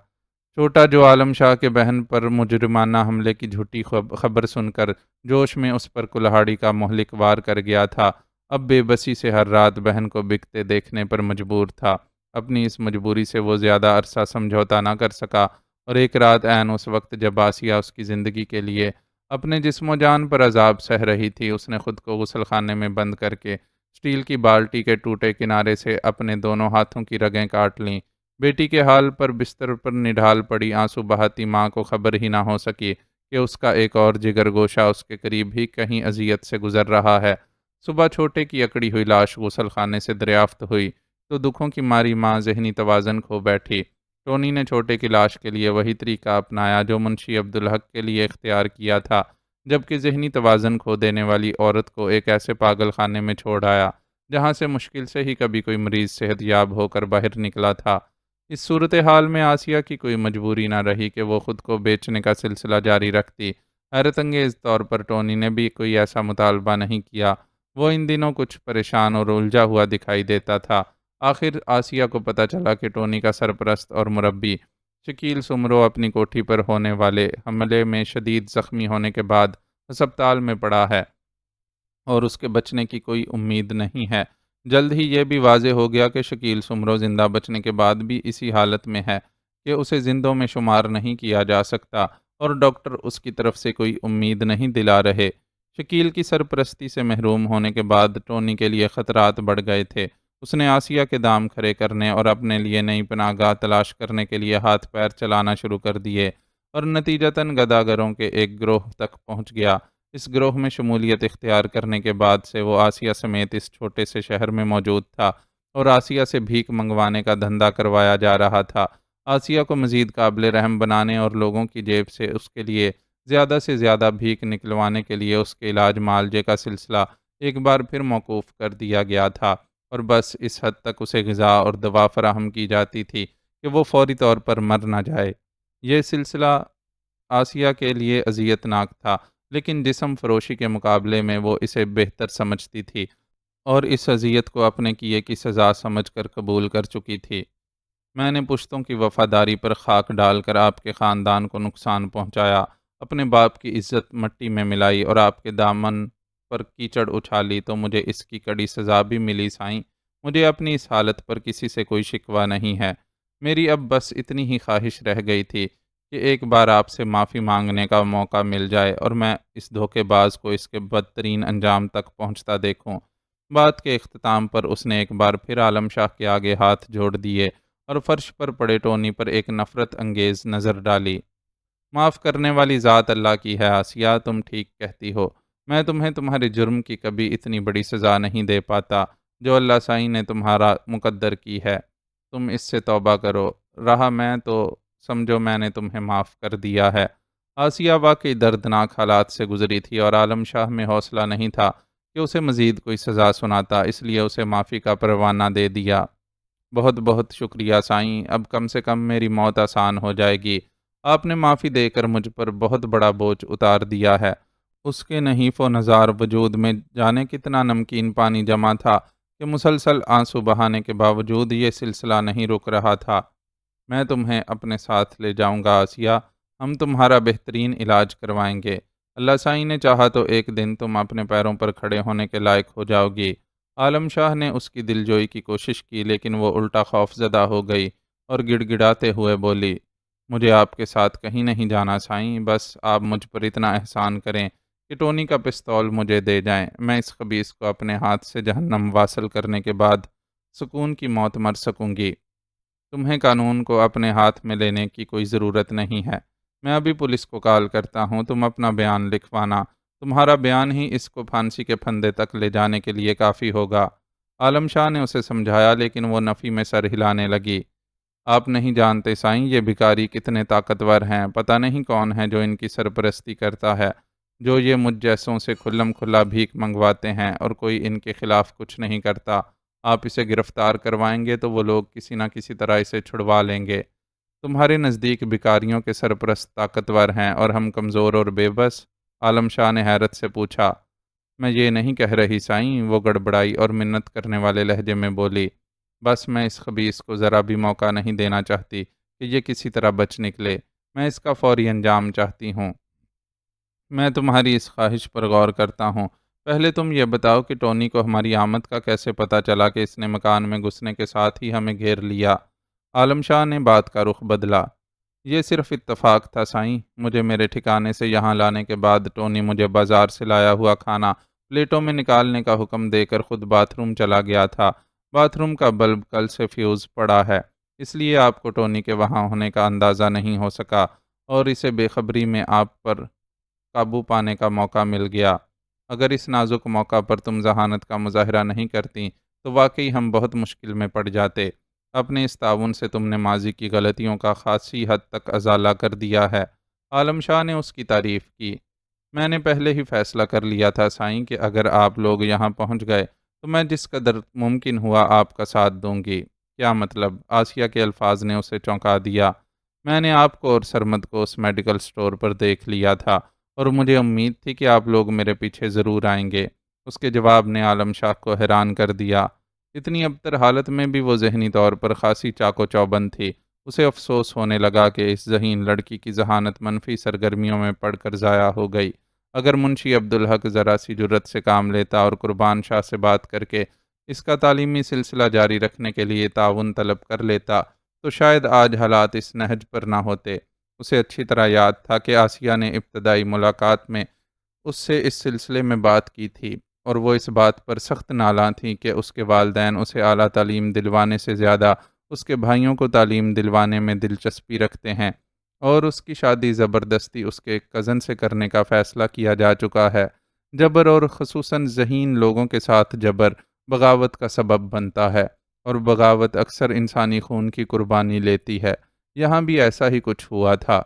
Speaker 1: چھوٹا جو عالم شاہ کے بہن پر مجرمانہ حملے کی جھوٹی خبر سن کر جوش میں اس پر کلہاڑی کا مہلک وار کر گیا تھا، اب بے بسی سے ہر رات بہن کو بکتے دیکھنے پر مجبور تھا۔ اپنی اس مجبوری سے وہ زیادہ عرصہ سمجھوتا نہ کر سکا اور ایک رات عین اس وقت جب آسیہ اس کی زندگی کے لیے اپنے جسم و جان پر عذاب سہ رہی تھی، اس نے خود کو غسل خانے میں بند کر کے اسٹیل کی بالٹی کے ٹوٹے کنارے سے اپنے دونوں ہاتھوں کی رگیں کاٹ لیں۔ بیٹی کے حال پر بستر پر نڈھال پڑی آنسو بہاتی ماں کو خبر ہی نہ ہو سکی کہ اس کا ایک اور جگر گوشہ اس کے قریب ہی کہیں اذیت سے گزر رہا ہے۔ صبح چھوٹے کی اکڑی ہوئی لاش غسل خانے سے دریافت ہوئی تو دکھوں کی ماری ماں ذہنی توازن کھو بیٹھی۔ ٹونی نے چھوٹے کی لاش کے لیے وہی طریقہ اپنایا جو منشی عبدالحق کے لیے اختیار کیا تھا، جبکہ ذہنی توازن کھو دینے والی عورت کو ایک ایسے پاگل خانے میں چھوڑ آیا جہاں سے مشکل سے ہی کبھی کوئی مریض صحت یاب ہو کر باہر نکلا تھا۔ اس صورتحال میں آسیہ کی کوئی مجبوری نہ رہی کہ وہ خود کو بیچنے کا سلسلہ جاری رکھتی۔ حیرت انگیز طور پر ٹونی نے بھی کوئی ایسا مطالبہ نہیں کیا۔ وہ ان دنوں کچھ پریشان اور الجھا ہوا دکھائی دیتا تھا۔ آخر آسیہ کو پتہ چلا کہ ٹونی کا سرپرست اور مربی شکیل سمرو اپنی کوٹھی پر ہونے والے حملے میں شدید زخمی ہونے کے بعد ہسپتال میں پڑا ہے اور اس کے بچنے کی کوئی امید نہیں ہے۔ جلد ہی یہ بھی واضح ہو گیا کہ شکیل سمرو زندہ بچنے کے بعد بھی اسی حالت میں ہے کہ اسے زندوں میں شمار نہیں کیا جا سکتا اور ڈاکٹر اس کی طرف سے کوئی امید نہیں دلا رہے۔ شکیل کی سرپرستی سے محروم ہونے کے بعد ٹونی کے لیے خطرات بڑھ گئے تھے۔ اس نے آسیہ کے دام کھڑے کرنے اور اپنے لیے نئی پناہ گاہ تلاش کرنے کے لیے ہاتھ پیر چلانا شروع کر دیے اور نتیجتاً گداگروں کے ایک گروہ تک پہنچ گیا۔ اس گروہ میں شمولیت اختیار کرنے کے بعد سے وہ آسیہ سمیت اس چھوٹے سے شہر میں موجود تھا اور آسیہ سے بھیک منگوانے کا دھندا کروایا جا رہا تھا۔ آسیہ کو مزید قابل رحم بنانے اور لوگوں کی جیب سے اس کے لیے زیادہ سے زیادہ بھیک نکلوانے کے لیے اس کے علاج معالجے کا سلسلہ ایک بار پھر موقوف کر دیا گیا تھا اور بس اس حد تک اسے غذا اور دوا فراہم کی جاتی تھی کہ وہ فوری طور پر مر نہ جائے۔ یہ سلسلہ آسیہ کے لیے اذیت ناک تھا، لیکن جسم فروشی کے مقابلے میں وہ اسے بہتر سمجھتی تھی اور اس اذیت کو اپنے کیے کی سزا سمجھ کر قبول کر چکی تھی۔ میں نے پشتوں کی وفاداری پر خاک ڈال کر آپ کے خاندان کو نقصان پہنچایا، اپنے باپ کی عزت مٹی میں ملائی اور آپ کے دامن پر کیچڑ اچھالی تو مجھے اس کی کڑی سزا بھی ملی سائیں۔ مجھے اپنی اس حالت پر کسی سے کوئی شکوہ نہیں ہے۔ میری اب بس اتنی ہی خواہش رہ گئی تھی کہ ایک بار آپ سے معافی مانگنے کا موقع مل جائے اور میں اس دھوکے باز کو اس کے بدترین انجام تک پہنچتا دیکھوں۔ بات کے اختتام پر اس نے ایک بار پھر عالم شاہ کے آگے ہاتھ جوڑ دیے اور فرش پر پڑے ٹونی پر ایک نفرت انگیز نظر ڈالی۔ معاف کرنے والی ذات اللہ کی ہے آسیہ، تم ٹھیک کہتی ہو۔ میں تمہیں تمہارے جرم کی کبھی اتنی بڑی سزا نہیں دے پاتا جو اللہ سائیں نے تمہارا مقدر کی ہے۔ تم اس سے توبہ کرو۔ رہا میں تو سمجھو میں نے تمہیں معاف کر دیا ہے۔ آسیہ واقعی دردناک حالات سے گزری تھی اور عالم شاہ میں حوصلہ نہیں تھا کہ اسے مزید کوئی سزا سناتا، اس لیے اسے معافی کا پروانہ دے دیا۔ بہت بہت شکریہ سائیں، اب کم سے کم میری موت آسان ہو جائے گی۔ آپ نے معافی دے کر مجھ پر بہت بڑا بوجھ اتار دیا ہے۔ اس کے نحیف و نزار وجود میں جانے کتنا نمکین پانی جمع تھا کہ مسلسل آنسو بہانے کے باوجود یہ سلسلہ نہیں رک رہا تھا۔ میں تمہیں اپنے ساتھ لے جاؤں گا آسیہ، ہم تمہارا بہترین علاج کروائیں گے۔ اللہ سائیں نے چاہا تو ایک دن تم اپنے پیروں پر کھڑے ہونے کے لائق ہو جاؤ گی۔ عالم شاہ نے اس کی دلجوئی کی کوشش کی لیکن وہ الٹا خوف زدہ ہو گئی اور گڑ گڑاتے ہوئے بولی، مجھے آپ کے ساتھ کہیں نہیں جانا سائیں، بس آپ مجھ پر اتنا احسان کریں کہ ٹونی کا پستول مجھے دے جائیں، میں اس خبیث کو اپنے ہاتھ سے جہنم واصل کرنے کے بعد سکون کی موت مر سکوں گی۔ تمہیں قانون کو اپنے ہاتھ میں لینے کی کوئی ضرورت نہیں ہے۔ میں ابھی پولیس کو کال کرتا ہوں، تم اپنا بیان لکھوانا۔ تمہارا بیان ہی اس کو پھانسی کے پھندے تک لے جانے کے لیے کافی ہوگا۔ عالم شاہ نے اسے سمجھایا لیکن وہ نفی میں سر ہلانے لگی۔ آپ نہیں جانتے سائیں یہ بھکاری کتنے طاقتور ہیں، پتہ نہیں کون ہے جو ان کی سرپرستی کرتا ہے، جو یہ مجھ جیسوں سے کھلم کھلا بھیک منگواتے ہیں اور کوئی ان کے خلاف کچھ نہیں کرتا۔ آپ اسے گرفتار کروائیں گے تو وہ لوگ کسی نہ کسی طرح اسے چھڑوا لیں گے۔ تمہارے نزدیک بھکاریوں کے سرپرست طاقتور ہیں اور ہم کمزور اور بے بس؟ عالم شاہ نے حیرت سے پوچھا۔ میں یہ نہیں کہہ رہی سائیں، وہ گڑبڑائی اور منت کرنے والے لہجے میں بولی، بس میں اس خبیث کو ذرا بھی موقع نہیں دینا چاہتی کہ یہ کسی طرح بچ نکلے، میں اس کا فوری انجام چاہتی ہوں۔ میں تمہاری اس خواہش پر غور کرتا ہوں۔ پہلے تم یہ بتاؤ کہ ٹونی کو ہماری آمد کا کیسے پتہ چلا کہ اس نے مکان میں گھسنے کے ساتھ ہی ہمیں گھیر لیا؟ عالم شاہ نے بات کا رخ بدلا۔ یہ صرف اتفاق تھا سائیں، مجھے میرے ٹھکانے سے یہاں لانے کے بعد ٹونی مجھے بازار سے لایا ہوا کھانا پلیٹوں میں نکالنے کا حکم دے کر خود باتھ روم چلا گیا تھا۔ باتھ روم کا بلب کل سے فیوز پڑا ہے، اس لیے آپ کو ٹونی کے وہاں ہونے کا اندازہ نہیں ہو سکا اور اسے بے خبری میں آپ پر قابو پانے کا موقع مل گیا۔ اگر اس نازک موقع پر تم ذہانت کا مظاہرہ نہیں کرتی تو واقعی ہم بہت مشکل میں پڑ جاتے۔ اپنے اس تعاون سے تم نے ماضی کی غلطیوں کا خاصی حد تک ازالہ کر دیا ہے۔ عالم شاہ نے اس کی تعریف کی۔ میں نے پہلے ہی فیصلہ کر لیا تھا سائیں کہ اگر آپ لوگ یہاں پہنچ گئے تو میں جس قدر ممکن ہوا آپ کا ساتھ دوں گی۔ کیا مطلب؟ آسیہ کے الفاظ نے اسے چونکا دیا۔ میں نے آپ کو اور سرمد کو اس میڈیکل سٹور پر دیکھ لیا تھا اور مجھے امید تھی کہ آپ لوگ میرے پیچھے ضرور آئیں گے۔ اس کے جواب نے عالم شاہ کو حیران کر دیا۔ اتنی ابتر حالت میں بھی وہ ذہنی طور پر خاصی چاق و چوبند تھی۔ اسے افسوس ہونے لگا کہ اس ذہین لڑکی کی ذہانت منفی سرگرمیوں میں پڑ کر ضائع ہو گئی۔ اگر منشی عبدالحق ذرا سی جرأت سے کام لیتا اور قربان شاہ سے بات کر کے اس کا تعلیمی سلسلہ جاری رکھنے کے لیے تعاون طلب کر لیتا تو شاید آج حالات اس نہج پر نہ ہوتے۔ اسے اچھی طرح یاد تھا کہ آسیہ نے ابتدائی ملاقات میں اس سے اس سلسلے میں بات کی تھی اور وہ اس بات پر سخت نالاں تھیں کہ اس کے والدین اسے اعلیٰ تعلیم دلوانے سے زیادہ اس کے بھائیوں کو تعلیم دلوانے میں دلچسپی رکھتے ہیں اور اس کی شادی زبردستی اس کے کزن سے کرنے کا فیصلہ کیا جا چکا ہے۔ جبر اور خصوصاً ذہین لوگوں کے ساتھ جبر بغاوت کا سبب بنتا ہے اور بغاوت اکثر انسانی خون کی قربانی لیتی ہے۔ یہاں بھی ایسا ہی کچھ ہوا تھا۔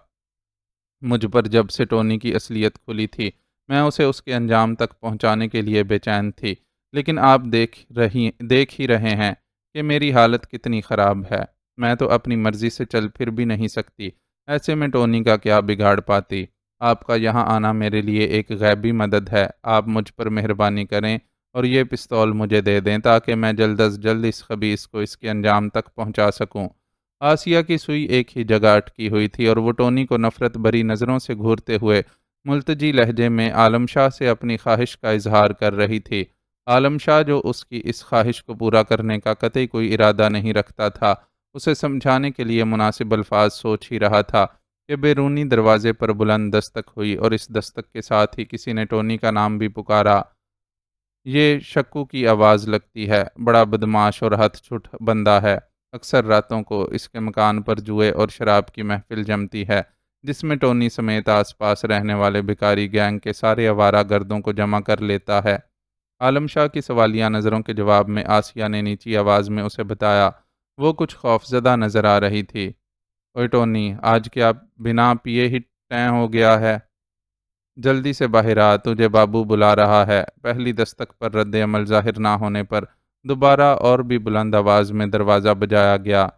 Speaker 1: مجھ پر جب سے ٹونی کی اصلیت کھلی تھی میں اسے اس کے انجام تک پہنچانے کے لیے بے چین تھی، لیکن آپ دیکھ ہی رہے ہیں کہ میری حالت کتنی خراب ہے۔ میں تو اپنی مرضی سے چل پھر بھی نہیں سکتی۔ ایسے میں ٹونی کا کیا بگاڑ پاتی؟ آپ کا یہاں آنا میرے لیے ایک غیبی مدد ہے۔ آپ مجھ پر مہربانی کریں اور یہ پستول مجھے دے دیں تاکہ میں جلد از جلد اس خبیث کو اس کے انجام تک پہنچا سکوں۔ آسیہ کی سوئی ایک ہی جگہ اٹکی ہوئی تھی اور وہ ٹونی کو نفرت بھری نظروں سے گھورتے ہوئے ملتجی لہجے میں عالم شاہ سے اپنی خواہش کا اظہار کر رہی تھی۔ عالم شاہ جو اس کی اس خواہش کو پورا کرنے کا قطعی کوئی ارادہ نہیں رکھتا تھا، اسے سمجھانے کے لیے مناسب الفاظ سوچ ہی رہا تھا کہ بیرونی دروازے پر بلند دستک ہوئی اور اس دستک کے ساتھ ہی کسی نے ٹونی کا نام بھی پکارا۔ یہ شکو کی آواز لگتی ہے، بڑا بدماش اور ہتھ چھٹ بندہ ہے۔ اکثر راتوں کو اس کے مکان پر جوئے اور شراب کی محفل جمتی ہے، جس میں ٹونی سمیت آس پاس رہنے والے بیکاری گینگ کے سارے آوارہ گردوں کو جمع کر لیتا ہے۔ عالم شاہ کی سوالیہ نظروں کے جواب میں آسیہ نے نیچی آواز میں اسے بتایا۔ وہ کچھ خوفزدہ نظر آ رہی تھی۔ اوئے ٹونی، آج کیا بنا پیے ہی ٹیں ہو گیا ہے؟ جلدی سے باہر آ، تجھے بابو بلا رہا ہے۔ پہلی دستک پر رد عمل ظاہر نہ ہونے پر دوبارہ اور بھی بلند آواز میں دروازہ بجایا گیا۔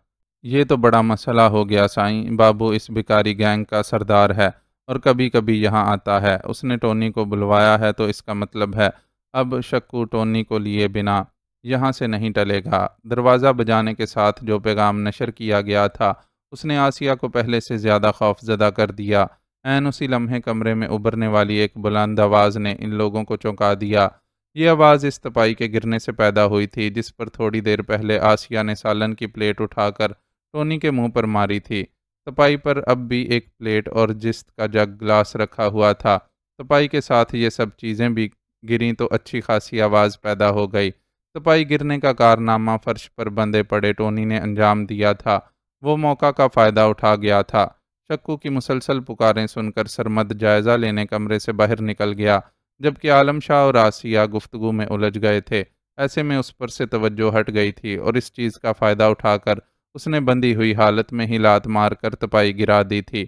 Speaker 1: یہ تو بڑا مسئلہ ہو گیا سائیں، بابو اس بھکاری گینگ کا سردار ہے اور کبھی کبھی یہاں آتا ہے۔ اس نے ٹونی کو بلوایا ہے تو اس کا مطلب ہے اب شکو ٹونی کو لیے بنا یہاں سے نہیں ٹلے گا۔ دروازہ بجانے کے ساتھ جو پیغام نشر کیا گیا تھا اس نے آسیہ کو پہلے سے زیادہ خوفزدہ کر دیا۔ عین اسی لمحے کمرے میں ابھرنے والی ایک بلند آواز نے ان لوگوں کو چونکا دیا۔ یہ آواز اس تپائی کے گرنے سے پیدا ہوئی تھی جس پر تھوڑی دیر پہلے آسیہ نے سالن کی پلیٹ اٹھا کر ٹونی کے منہ پر ماری تھی۔ تپائی پر اب بھی ایک پلیٹ اور جست کا جگ گلاس رکھا ہوا تھا۔ تپائی کے ساتھ یہ سب چیزیں بھی گریں تو اچھی خاصی آواز پیدا ہو گئی۔ تپائی گرنے کا کارنامہ فرش پر بندھے پڑے ٹونی نے انجام دیا تھا۔ وہ موقع کا فائدہ اٹھا گیا تھا۔ شکو کی مسلسل پکاریں سن کر سرمد جائزہ لینے کمرے سے باہر نکل گیا، جبکہ عالم شاہ اور آسیہ گفتگو میں الجھ گئے تھے۔ ایسے میں اس پر سے توجہ ہٹ گئی تھی اور اس چیز کا فائدہ اٹھا کر اس نے بندھی ہوئی حالت میں ہی لات مار کر تپائی گرا دی تھی۔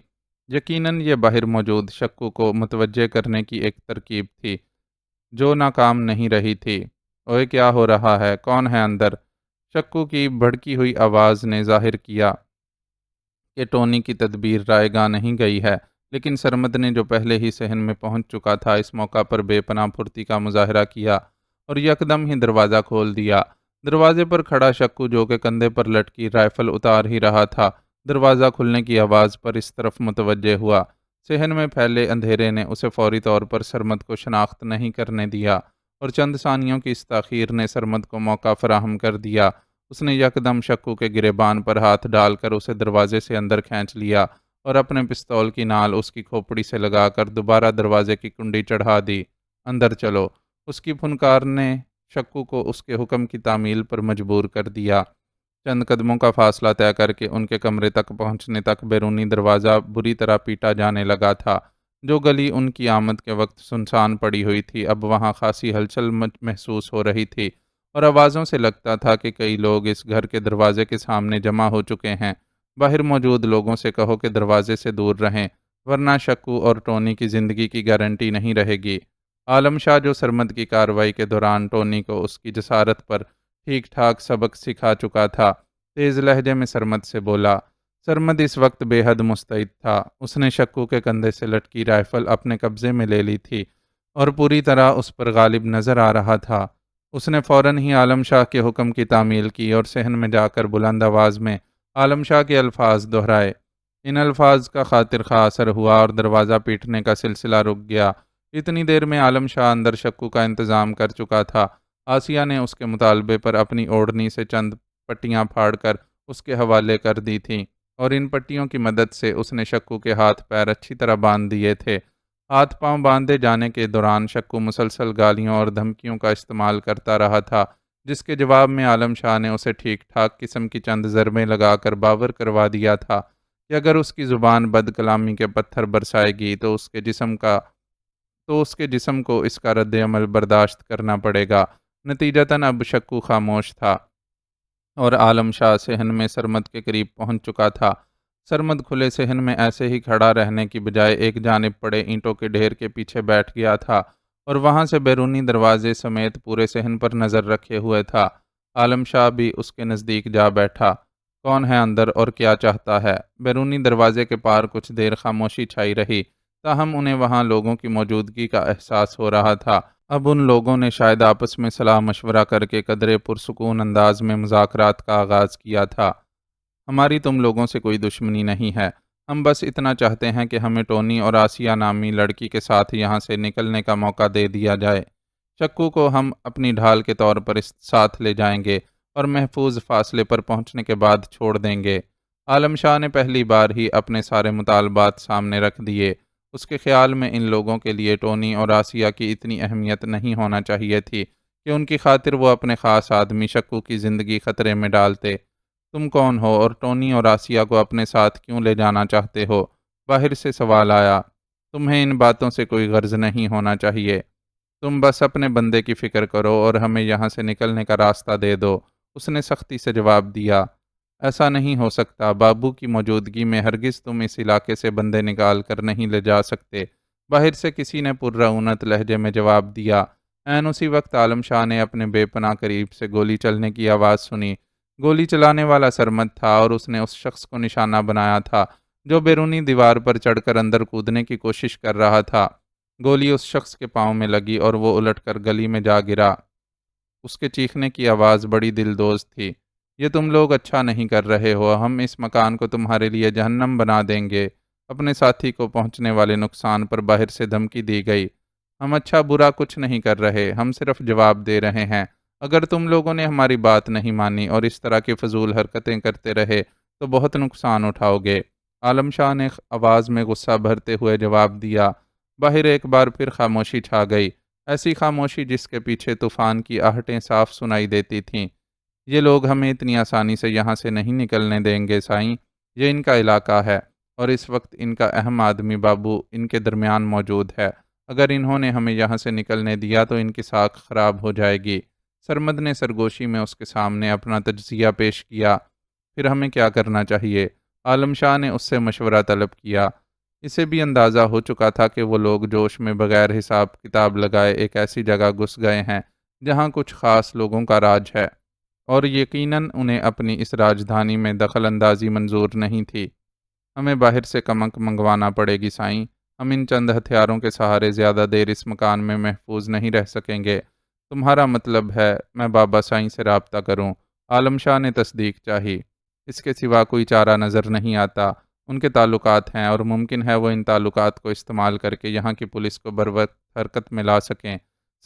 Speaker 1: یقیناً یہ باہر موجود شکو کو متوجہ کرنے کی ایک ترکیب تھی جو ناکام نہیں رہی تھی۔ اوئے کیا ہو رہا ہے؟ کون ہے اندر؟ شکو کی بھڑکی ہوئی آواز نے ظاہر کیا کہ ٹونی کی تدبیر رائے گاہ نہیں گئی ہے، لیکن سرمد نے جو پہلے ہی صحن میں پہنچ چکا تھا اس موقع پر بے پناہ پھرتی کا مظاہرہ کیا اور یکدم ہی دروازہ کھول دیا۔ دروازے پر کھڑا شکو جو کہ کندھے پر لٹکی رائفل اتار ہی رہا تھا، دروازہ کھلنے کی آواز پر اس طرف متوجہ ہوا۔ صحن میں پھیلے اندھیرے نے اسے فوری طور پر سرمد کو شناخت نہیں کرنے دیا اور چند ثانیوں کی اس تاخیر نے سرمد کو موقع فراہم کر دیا۔ اس نے یکدم شکو کے گریبان پر ہاتھ ڈال کر اسے دروازے سے اندر کھینچ لیا اور اپنے پستول کی نال اس کی کھوپڑی سے لگا کر دوبارہ دروازے کی کنڈی چڑھا دی۔ اندر چلو۔ اس کی پھنکار نے شکو کو اس کے حکم کی تعمیل پر مجبور کر دیا۔ چند قدموں کا فاصلہ طے کر کے ان کے کمرے تک پہنچنے تک بیرونی دروازہ بری طرح پیٹا جانے لگا تھا۔ جو گلی ان کی آمد کے وقت سنسان پڑی ہوئی تھی اب وہاں خاصی ہلچل محسوس ہو رہی تھی اور آوازوں سے لگتا تھا کہ کئی لوگ اس گھر کے دروازے کے سامنے جمع ہو چکے ہیں۔ باہر موجود لوگوں سے کہو کہ دروازے سے دور رہیں، ورنہ شکو اور ٹونی کی زندگی کی گارنٹی نہیں رہے گی۔ عالم شاہ جو سرمد کی کارروائی کے دوران ٹونی کو اس کی جسارت پر ٹھیک ٹھاک سبق سکھا چکا تھا، تیز لہجے میں سرمد سے بولا۔ سرمد اس وقت بے حد مستعد تھا۔ اس نے شکو کے کندھے سے لٹکی رائفل اپنے قبضے میں لے لی تھی اور پوری طرح اس پر غالب نظر آ رہا تھا۔ اس نے فوراً ہی عالم شاہ کے حکم کی تعمیل کی اور صحن میں جا کر بلند آواز میں عالم شاہ کے الفاظ دہرائے۔ ان الفاظ کا خاطر خواہ اثر ہوا اور دروازہ پیٹنے کا سلسلہ رک گیا۔ اتنی دیر میں عالم شاہ اندر شکو کا انتظام کر چکا تھا۔ آسیہ نے اس کے مطالبے پر اپنی اوڑھنی سے چند پٹیاں پھاڑ کر اس کے حوالے کر دی تھیں اور ان پٹیوں کی مدد سے اس نے شکو کے ہاتھ پیر اچھی طرح باندھ دیے تھے۔ ہاتھ پاؤں باندھے جانے کے دوران شکو مسلسل گالیوں اور دھمکیوں کا استعمال کرتا رہا تھا، جس کے جواب میں عالم شاہ نے اسے ٹھیک ٹھاک قسم کی چند ضربیں لگا کر باور کروا دیا تھا کہ اگر اس کی زبان بد کلامی کے پتھر برسائے گی تو اس کے جسم کو اس کا رد عمل برداشت کرنا پڑے گا۔ نتیجتاً اب شکو خاموش تھا اور عالم شاہ صحن میں سرمد کے قریب پہنچ چکا تھا۔ سرمد کھلے صحن میں ایسے ہی کھڑا رہنے کی بجائے ایک جانب پڑے اینٹوں کے ڈھیر کے پیچھے بیٹھ گیا تھا اور وہاں سے بیرونی دروازے سمیت پورے صحن پر نظر رکھے ہوئے تھا۔ عالم شاہ بھی اس کے نزدیک جا بیٹھا۔ کون ہے اندر اور کیا چاہتا ہے؟ بیرونی دروازے کے پار کچھ دیر خاموشی چھائی رہی، تاہم انہیں وہاں لوگوں کی موجودگی کا احساس ہو رہا تھا۔ اب ان لوگوں نے شاید آپس میں صلاح مشورہ کر کے قدرے پرسکون انداز میں مذاکرات کا آغاز کیا تھا۔ ہماری تم لوگوں سے کوئی دشمنی نہیں ہے، ہم بس اتنا چاہتے ہیں کہ ہمیں ٹونی اور آسیہ نامی لڑکی کے ساتھ یہاں سے نکلنے کا موقع دے دیا جائے۔ چکو کو ہم اپنی ڈھال کے طور پر اس ساتھ لے جائیں گے اور محفوظ فاصلے پر پہنچنے کے بعد چھوڑ دیں گے۔ عالم شاہ نے پہلی بار ہی اپنے سارے مطالبات سامنے رکھ دیے۔ اس کے خیال میں ان لوگوں کے لیے ٹونی اور آسیہ کی اتنی اہمیت نہیں ہونا چاہیے تھی کہ ان کی خاطر وہ اپنے خاص آدمی شکو کی زندگی خطرے میں ڈالتے۔ تم کون ہو اور ٹونی اور آسیہ کو اپنے ساتھ کیوں لے جانا چاہتے ہو؟ باہر سے سوال آیا۔ تمہیں ان باتوں سے کوئی غرض نہیں ہونا چاہیے۔ تم بس اپنے بندے کی فکر کرو اور ہمیں یہاں سے نکلنے کا راستہ دے دو، اس نے سختی سے جواب دیا۔ ایسا نہیں ہو سکتا، بابو کی موجودگی میں ہرگز تم اس علاقے سے بندے نکال کر نہیں لے جا سکتے، باہر سے کسی نے پررعونت لہجے میں جواب دیا۔ عین اسی وقت عالم شاہ نے اپنے بے پناہ قریب سے گولی چلنے کی آواز سنی۔ گولی چلانے والا سرمد تھا اور اس نے اس شخص کو نشانہ بنایا تھا جو بیرونی دیوار پر چڑھ کر اندر کودنے کی کوشش کر رہا تھا۔ گولی اس شخص کے پاؤں میں لگی اور وہ الٹ کر گلی میں جا گرا۔ اس کے چیخنے کی آواز بڑی دلدوز تھی۔ یہ تم لوگ اچھا نہیں کر رہے ہو، ہم اس مکان کو تمہارے لیے جہنم بنا دیں گے۔ اپنے ساتھی کو پہنچنے والے نقصان پر باہر سے دھمکی دی گئی۔ ہم اچھا برا کچھ نہیں کر رہے، ہم صرف جواب دے رہے ہیں۔ اگر تم لوگوں نے ہماری بات نہیں مانی اور اس طرح کی فضول حرکتیں کرتے رہے تو بہت نقصان اٹھاؤ گے۔ عالم شاہ نے آواز میں غصہ بھرتے ہوئے جواب دیا۔ باہر ایک بار پھر خاموشی چھا گئی، ایسی خاموشی جس کے پیچھے طوفان کی آہٹیں صاف سنائی دیتی تھیں۔ یہ لوگ ہمیں اتنی آسانی سے یہاں سے نہیں نکلنے دیں گے سائیں، یہ ان کا علاقہ ہے اور اس وقت ان کا اہم آدمی بابو ان کے درمیان موجود ہے۔ اگر انہوں نے ہمیں یہاں سے نکلنے دیا تو ان کی ساکھ خراب ہو جائے گی۔ سرمد نے سرگوشی میں اس کے سامنے اپنا تجزیہ پیش کیا۔ پھر ہمیں کیا کرنا چاہیے؟ عالم شاہ نے اس سے مشورہ طلب کیا۔ اسے بھی اندازہ ہو چکا تھا کہ وہ لوگ جوش میں بغیر حساب کتاب لگائے ایک ایسی جگہ گھس گئے ہیں جہاں کچھ خاص لوگوں کا راج ہے، اور یقیناً انہیں اپنی اس راجدھانی میں دخل اندازی منظور نہیں تھی۔ ہمیں باہر سے کمک منگوانا پڑے گی سائیں، ہم ان چند ہتھیاروں کے سہارے زیادہ دیر اس مکان میں محفوظ نہیں رہ سکیں گے۔ تمہارا مطلب ہے میں بابا سائیں سے رابطہ کروں؟ عالم شاہ نے تصدیق چاہی۔ اس کے سوا کوئی چارہ نظر نہیں آتا۔ ان کے تعلقات ہیں اور ممکن ہے وہ ان تعلقات کو استعمال کر کے یہاں کی پولیس کو بروقت حرکت میں لا سکیں۔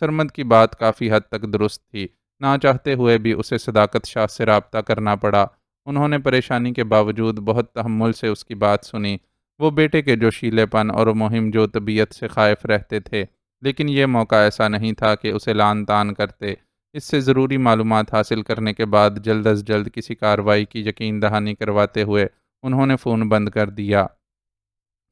Speaker 1: سرمد کی بات کافی حد تک درست تھی، نہ چاہتے ہوئے بھی اسے صداقت شاہ سے رابطہ کرنا پڑا۔ انہوں نے پریشانی کے باوجود بہت تحمل سے اس کی بات سنی۔ وہ بیٹے کے جوشیلے پن اور مہم جو طبیعت سے خائف رہتے تھے، لیکن یہ موقع ایسا نہیں تھا کہ اسے لان تان کرتے۔ اس سے ضروری معلومات حاصل کرنے کے بعد جلد از جلد کسی کارروائی کی یقین دہانی کرواتے ہوئے انہوں نے فون بند کر دیا۔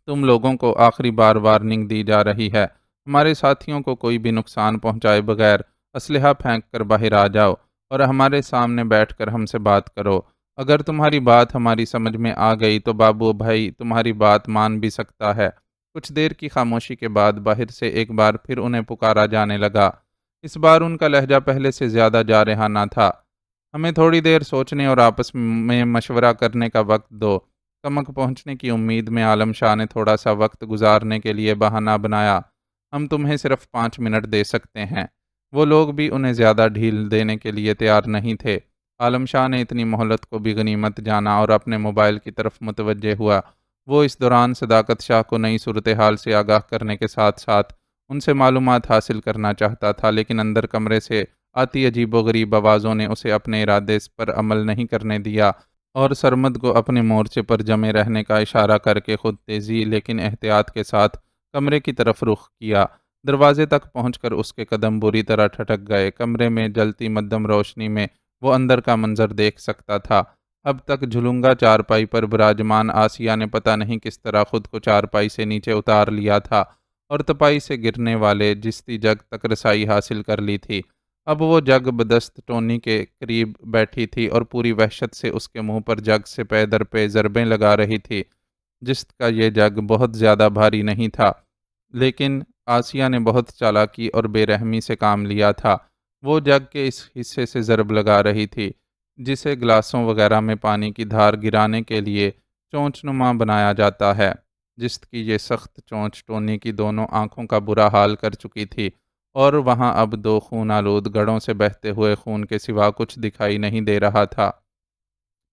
Speaker 1: تم لوگوں کو آخری بار وارننگ دی جا رہی ہے، ہمارے ساتھیوں کو کوئی بھی نقصان پہنچائے بغیر اسلحہ پھینک کر باہر آ جاؤ اور ہمارے سامنے بیٹھ کر ہم سے بات کرو۔ اگر تمہاری بات ہماری سمجھ میں آ گئی تو بابو بھائی تمہاری بات مان بھی سکتا ہے۔ کچھ دیر کی خاموشی کے بعد باہر سے ایک بار پھر انہیں پکارا جانے لگا۔ اس بار ان کا لہجہ پہلے سے زیادہ جارحانہ تھا۔ ہمیں تھوڑی دیر سوچنے اور آپس میں مشورہ کرنے کا وقت دو۔ کمک پہنچنے کی امید میں عالم شاہ نے تھوڑا سا وقت گزارنے کے لیے بہانہ بنایا۔ ہم تمہیں صرف 5 منٹ دے سکتے ہیں۔ وہ لوگ بھی انہیں زیادہ ڈھیل دینے کے لیے تیار نہیں تھے۔ عالم شاہ نے اتنی مہلت کو بھی غنیمت جانا اور اپنے موبائل کی طرف متوجہ ہوا۔ وہ اس دوران صداقت شاہ کو نئی صورتحال سے آگاہ کرنے کے ساتھ ساتھ ان سے معلومات حاصل کرنا چاہتا تھا، لیکن اندر کمرے سے آتی عجیب و غریب آوازوں نے اسے اپنے ارادے پر عمل نہیں کرنے دیا اور سرمد کو اپنے مورچے پر جمے رہنے کا اشارہ کر کے خود تیزی لیکن احتیاط کے ساتھ کمرے کی طرف رخ کیا۔ دروازے تک پہنچ کر اس کے قدم بری طرح ٹھٹک گئے۔ کمرے میں جلتی مدھم روشنی میں وہ اندر کا منظر دیکھ سکتا تھا۔ اب تک جھلونگا چارپائی پر براجمان آسیہ نے پتہ نہیں کس طرح خود کو چارپائی سے نیچے اتار لیا تھا اور تپائی سے گرنے والے جستی جگ تک رسائی حاصل کر لی تھی۔ اب وہ جگ بدست ٹونی کے قریب بیٹھی تھی اور پوری وحشت سے اس کے منہ پر جگ سے پے در پہ ضربیں لگا رہی تھی۔ جس کا یہ جگ بہت زیادہ بھاری نہیں تھا، لیکن آسیہ نے بہت چالاکی اور بے رحمی سے کام لیا تھا۔ وہ جگ کے اس حصے سے ضرب لگا رہی تھی جسے گلاسوں وغیرہ میں پانی کی دھار گرانے کے لیے چونچ نما بنایا جاتا ہے۔ جس کی یہ سخت چونچ ٹونی کی دونوں آنکھوں کا برا حال کر چکی تھی، اور وہاں اب دو خون آلود گڑھوں سے بہتے ہوئے خون کے سوا کچھ دکھائی نہیں دے رہا تھا۔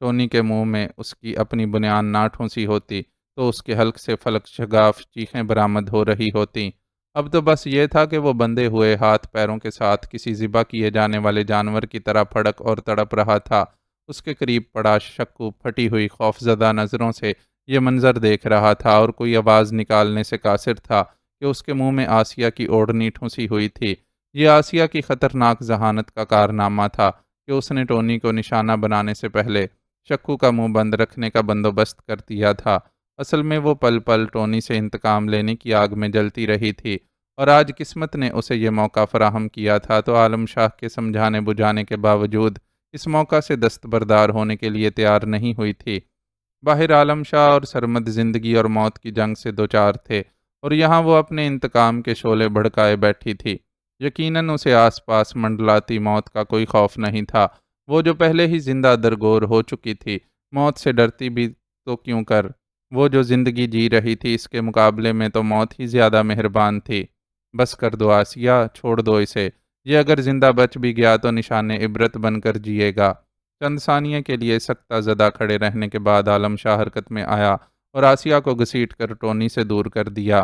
Speaker 1: ٹونی کے منہ میں اس کی اپنی بنیان نہ ٹھونسی ہوتی تو اس کے حلق سے فلک شگاف چیخیں برآمد ہو رہی ہوتیں۔ اب تو بس یہ تھا کہ وہ بندھے ہوئے ہاتھ پیروں کے ساتھ کسی ذبح کیے جانے والے جانور کی طرح پھڑک اور تڑپ رہا تھا۔ اس کے قریب پڑا شکو پھٹی ہوئی خوفزدہ نظروں سے یہ منظر دیکھ رہا تھا، اور کوئی آواز نکالنے سے قاصر تھا کہ اس کے منہ میں آسیہ کی اوڑھنی ٹھونسی ہوئی تھی۔ یہ آسیہ کی خطرناک ذہانت کا کارنامہ تھا کہ اس نے ٹونی کو نشانہ بنانے سے پہلے شکو کا منہ بند رکھنے کا بندوبست کر دیا تھا۔ اصل میں وہ پل پل ٹونی سے انتقام لینے کی آگ میں جلتی رہی تھی، اور آج قسمت نے اسے یہ موقع فراہم کیا تھا تو عالم شاہ کے سمجھانے بجھانے کے باوجود اس موقع سے دستبردار ہونے کے لیے تیار نہیں ہوئی تھی۔ باہر عالم شاہ اور سرمد زندگی اور موت کی جنگ سے دوچار تھے، اور یہاں وہ اپنے انتقام کے شعلے بھڑکائے بیٹھی تھی۔ یقیناً اسے آس پاس منڈلاتی موت کا کوئی خوف نہیں تھا۔ وہ جو پہلے ہی زندہ درگور ہو چکی تھی، موت سے ڈرتی بھی تو کیوں کر؟ وہ جو زندگی جی رہی تھی، اس کے مقابلے میں تو موت ہی زیادہ مہربان تھی۔ بس کر دو آسیہ، چھوڑ دو اسے۔ یہ اگر زندہ بچ بھی گیا تو نشان عبرت بن کر جیے گا۔ چند ثانیے کے لیے سکتہ زدہ کھڑے رہنے کے بعد عالم شاہ حرکت میں آیا اور آسیہ کو گھسیٹ کر ٹونی سے دور کر دیا۔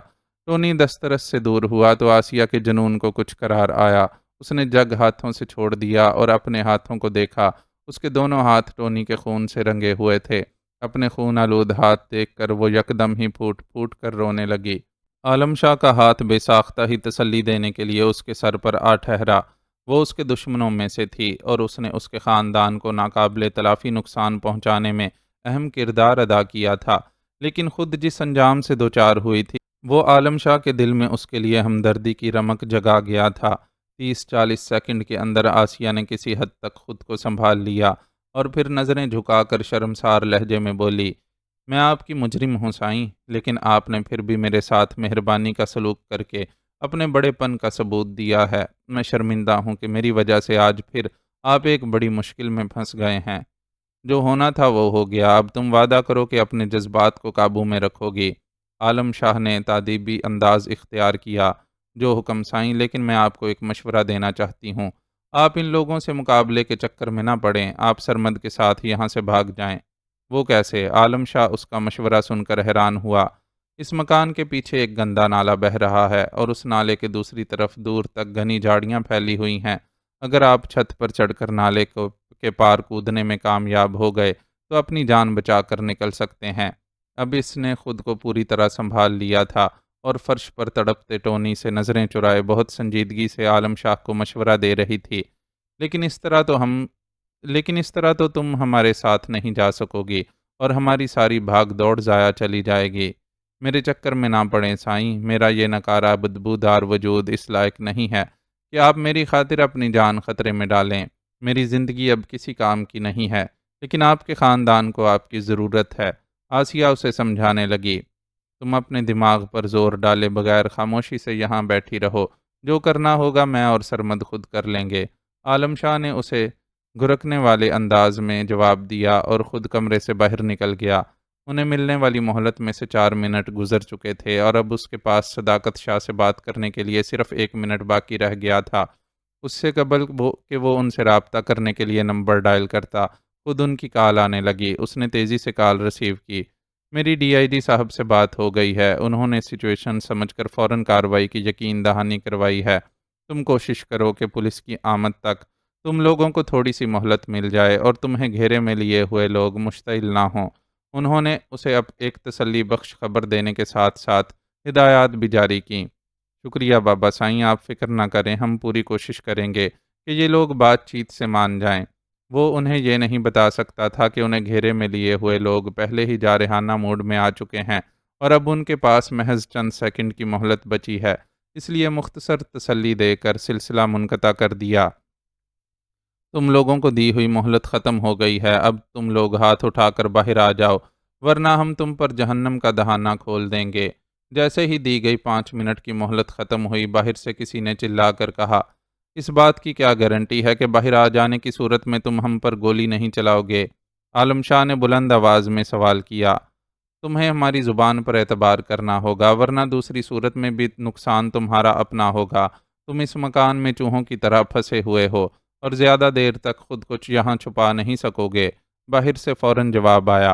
Speaker 1: ٹونی دسترس سے دور ہوا تو آسیہ کے جنون کو کچھ قرار آیا۔ اس نے جگ ہاتھوں سے چھوڑ دیا اور اپنے ہاتھوں کو دیکھا۔ اس کے دونوں ہاتھ ٹونی کے خون سے رنگے ہوئے تھے۔ اپنے خون آلود ہاتھ دیکھ کر وہ یکدم ہی پھوٹ پھوٹ کر رونے لگی۔ عالم شاہ کا ہاتھ بے ساختہ ہی تسلی دینے کے لیے اس کے سر پر آ ٹھہرا۔ وہ اس کے دشمنوں میں سے تھی، اور اس نے اس کے خاندان کو ناقابل تلافی نقصان پہنچانے میں اہم کردار ادا کیا تھا، لیکن خود جس انجام سے دوچار ہوئی تھی وہ عالم شاہ کے دل میں اس کے لیے ہمدردی کی رمق جگا گیا تھا۔ 30-40 سیکنڈ کے اندر آسیہ نے کسی حد تک خود کو سنبھال لیا، اور پھر نظریں جھکا کر شرمسار لہجے میں بولی، میں آپ کی مجرم ہوں سائیں، لیکن آپ نے پھر بھی میرے ساتھ مہربانی کا سلوک کر کے اپنے بڑے پن کا ثبوت دیا ہے۔ میں شرمندہ ہوں کہ میری وجہ سے آج پھر آپ ایک بڑی مشکل میں پھنس گئے ہیں۔ جو ہونا تھا وہ ہو گیا، اب تم وعدہ کرو کہ اپنے جذبات کو قابو میں رکھو گی۔ عالم شاہ نے تادیبی انداز اختیار کیا۔ جو حکم سائیں، لیکن میں آپ کو ایک مشورہ دینا چاہتی ہوں۔ آپ ان لوگوں سے مقابلے کے چکر میں نہ پڑیں، آپ سرمد کے ساتھ یہاں سے بھاگ جائیں۔ وہ کیسے؟ عالم شاہ اس کا مشورہ سن کر حیران ہوا۔ اس مکان کے پیچھے ایک گندا نالہ بہہ رہا ہے، اور اس نالے کے دوسری طرف دور تک گھنی جھاڑیاں پھیلی ہوئی ہیں۔ اگر آپ چھت پر چڑھ کر نالے کے پار کودنے میں کامیاب ہو گئے تو اپنی جان بچا کر نکل سکتے ہیں۔ اب اس نے خود کو پوری طرح سنبھال لیا تھا، اور فرش پر تڑپتے ٹونی سے نظریں چرائے بہت سنجیدگی سے عالم شاہ کو مشورہ دے رہی تھی، لیکن اس طرح تو تم ہمارے ساتھ نہیں جا سکو گی، اور ہماری ساری بھاگ دوڑ ضائع چلی جائے گی۔ میرے چکر میں نہ پڑیں سائیں، میرا یہ نکارہ بدبودار وجود اس لائق نہیں ہے کہ آپ میری خاطر اپنی جان خطرے میں ڈالیں۔ میری زندگی اب کسی کام کی نہیں ہے، لیکن آپ کے خاندان کو آپ کی ضرورت ہے۔ آسیہ اسے سمجھانے لگی، تم اپنے دماغ پر زور ڈالے بغیر خاموشی سے یہاں بیٹھی رہو، جو کرنا ہوگا میں اور سرمد خود کر لیں گے۔ عالم شاہ نے اسے گھرکنے والے انداز میں جواب دیا اور خود کمرے سے باہر نکل گیا۔ انہیں ملنے والی مہلت میں سے 4 منٹ گزر چکے تھے، اور اب اس کے پاس صداقت شاہ سے بات کرنے کے لیے صرف 1 منٹ باقی رہ گیا تھا۔ اس سے قبل کہ وہ ان سے رابطہ کرنے کے لیے نمبر ڈائل کرتا، خود ان کی کال آنے لگی۔ اس نے تیزی سے کال ریسیو کی۔ میری ڈی آئی جی صاحب سے بات ہو گئی ہے، انہوں نے سچویشن سمجھ کر فوراً کارروائی کی یقین دہانی کروائی ہے۔ تم کوشش کرو کہ پولیس کی آمد تک تم لوگوں کو تھوڑی سی مہلت مل جائے، اور تمہیں گھیرے میں لیے ہوئے لوگ مشتعل نہ ہوں۔ انہوں نے اسے اب ایک تسلی بخش خبر دینے کے ساتھ ساتھ ہدایات بھی جاری کیں۔ شکریہ بابا سائیں، آپ فکر نہ کریں، ہم پوری کوشش کریں گے کہ یہ لوگ بات چیت سے مان جائیں۔ وہ انہیں یہ نہیں بتا سکتا تھا کہ انہیں گھیرے میں لیے ہوئے لوگ پہلے ہی جارحانہ موڈ میں آ چکے ہیں، اور اب ان کے پاس محض چند سیکنڈ کی مہلت بچی ہے، اس لیے مختصر تسلی دے کر سلسلہ منقطع کر دیا۔ تم لوگوں کو دی ہوئی مہلت ختم ہو گئی ہے، اب تم لوگ ہاتھ اٹھا کر باہر آ جاؤ، ورنہ ہم تم پر جہنم کا دہانہ کھول دیں گے۔ جیسے ہی دی گئی 5 منٹ کی مہلت ختم ہوئی، باہر سے کسی نے چلا کر کہا، اس بات کی کیا گارنٹی ہے کہ باہر آ جانے کی صورت میں تم ہم پر گولی نہیں چلاؤ گے؟ عالم شاہ نے بلند آواز میں سوال کیا۔ تمہیں ہماری زبان پر اعتبار کرنا ہوگا، ورنہ دوسری صورت میں بھی نقصان تمہارا اپنا ہوگا۔ تم اس مکان میں چوہوں کی طرح پھنسے ہوئے ہو اور زیادہ دیر تک خود کو یہاں چھپا نہیں سکو گے۔ باہر سے فوراً جواب آیا۔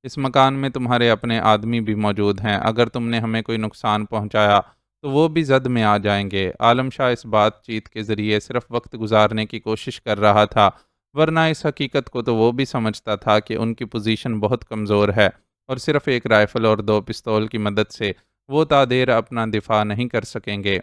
Speaker 1: اس مکان میں تمہارے اپنے آدمی بھی موجود ہیں، اگر تم نے ہمیں کوئی نقصان پہنچایا تو وہ بھی زد میں آ جائیں گے۔ عالم شاہ اس بات چیت کے ذریعے صرف وقت گزارنے کی کوشش کر رہا تھا، ورنہ اس حقیقت کو تو وہ بھی سمجھتا تھا کہ ان کی پوزیشن بہت کمزور ہے اور صرف ایک رائفل اور 2 پستول کی مدد سے وہ تادیر اپنا دفاع نہیں کر سکیں گے۔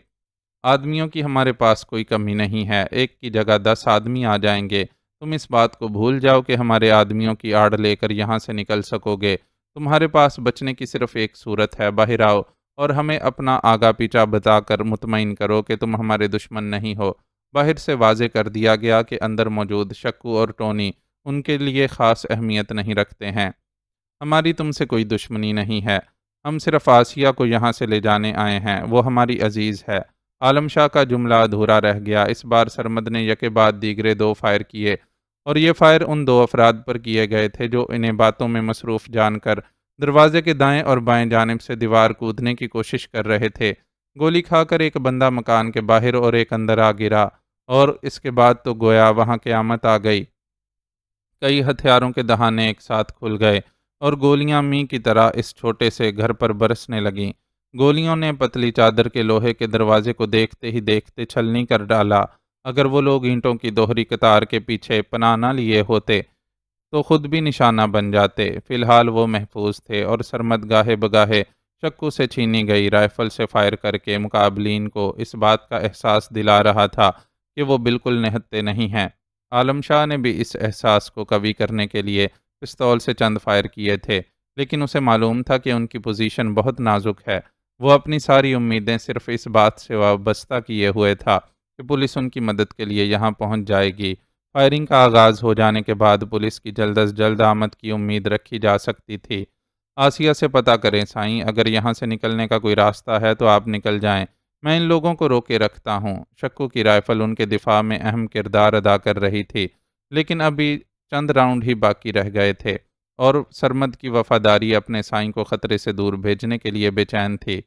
Speaker 1: آدمیوں کی ہمارے پاس کوئی کمی نہیں ہے، ایک کی جگہ 10 آدمی آ جائیں گے۔ تم اس بات کو بھول جاؤ کہ ہمارے آدمیوں کی آڑ لے کر یہاں سے نکل سکو گے۔ تمہارے پاس بچنے کی صرف ایک صورت ہے، باہر آؤ اور ہمیں اپنا آگا پیچھا بتا کر مطمئن کرو کہ تم ہمارے دشمن نہیں ہو۔ باہر سے واضح کر دیا گیا کہ اندر موجود شکو اور ٹونی ان کے لیے خاص اہمیت نہیں رکھتے ہیں۔ ہماری تم سے کوئی دشمنی نہیں ہے، ہم صرف آسیہ کو یہاں سے لے جانے آئے ہیں، وہ ہماری عزیز ہے۔ عالم شاہ کا جملہ ادھورا رہ گیا۔ اس بار سرمد نے یکے بعد دیگرے 2 فائر کیے، اور یہ فائر ان 2 افراد پر کیے گئے تھے جو انہیں باتوں میں مصروف جان کر دروازے کے دائیں اور بائیں جانب سے دیوار کودنے کی کوشش کر رہے تھے۔ گولی کھا کر ایک بندہ مکان کے باہر اور ایک اندر آ گرا، اور اس کے بعد تو گویا وہاں قیامت آ گئی۔ کئی ہتھیاروں کے دہانے ایک ساتھ کھل گئے اور گولیاں می کی طرح اس چھوٹے سے گھر پر برسنے لگیں۔ گولیوں نے پتلی چادر کے لوہے کے دروازے کو دیکھتے ہی دیکھتے چھلنی کر ڈالا۔ اگر وہ لوگ اینٹوں کی دوہری قطار کے پیچھے پناہ نہ لیے ہوتے تو خود بھی نشانہ بن جاتے۔ فی الحال وہ محفوظ تھے، اور سرمد گاہے بگاہے چکو سے چھینی گئی رائفل سے فائر کر کے مقابلین کو اس بات کا احساس دلا رہا تھا کہ وہ بالکل نہتے نہیں ہیں۔ عالم شاہ نے بھی اس احساس کو قوی کرنے کے لیے پستول سے چند فائر کیے تھے، لیکن اسے معلوم تھا کہ ان کی پوزیشن بہت نازک ہے۔ وہ اپنی ساری امیدیں صرف اس بات سے وابستہ کیے ہوئے تھا کہ پولیس ان کی مدد کے لیے یہاں پہنچ جائے گی۔ فائرنگ کا آغاز ہو جانے کے بعد پولیس کی جلد از جلد آمد کی امید رکھی جا سکتی تھی۔ آسیہ سے پتہ کریں سائیں، اگر یہاں سے نکلنے کا کوئی راستہ ہے تو آپ نکل جائیں، میں ان لوگوں کو روکے رکھتا ہوں۔ شکو کی رائفل ان کے دفاع میں اہم کردار ادا کر رہی تھی، لیکن ابھی چند راؤنڈ ہی باقی رہ گئے تھے، اور سرمد کی وفاداری اپنے سائیں کو خطرے سے دور بھیجنے کے لیے بے چین تھی۔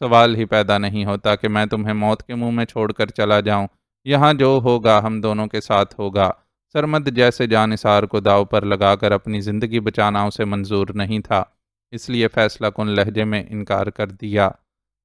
Speaker 1: سوال ہی پیدا نہیں ہوتا کہ میں تمہیں موت کے منہ میں چھوڑ کر چلا جاؤں۔ یہاں جو ہوگا ہم دونوں کے ساتھ ہوگا۔ سرمد جیسے جانثار کو داؤ پر لگا کر اپنی زندگی بچانا اسے منظور نہیں تھا، اس لیے فیصلہ کن لہجے میں انکار کر دیا۔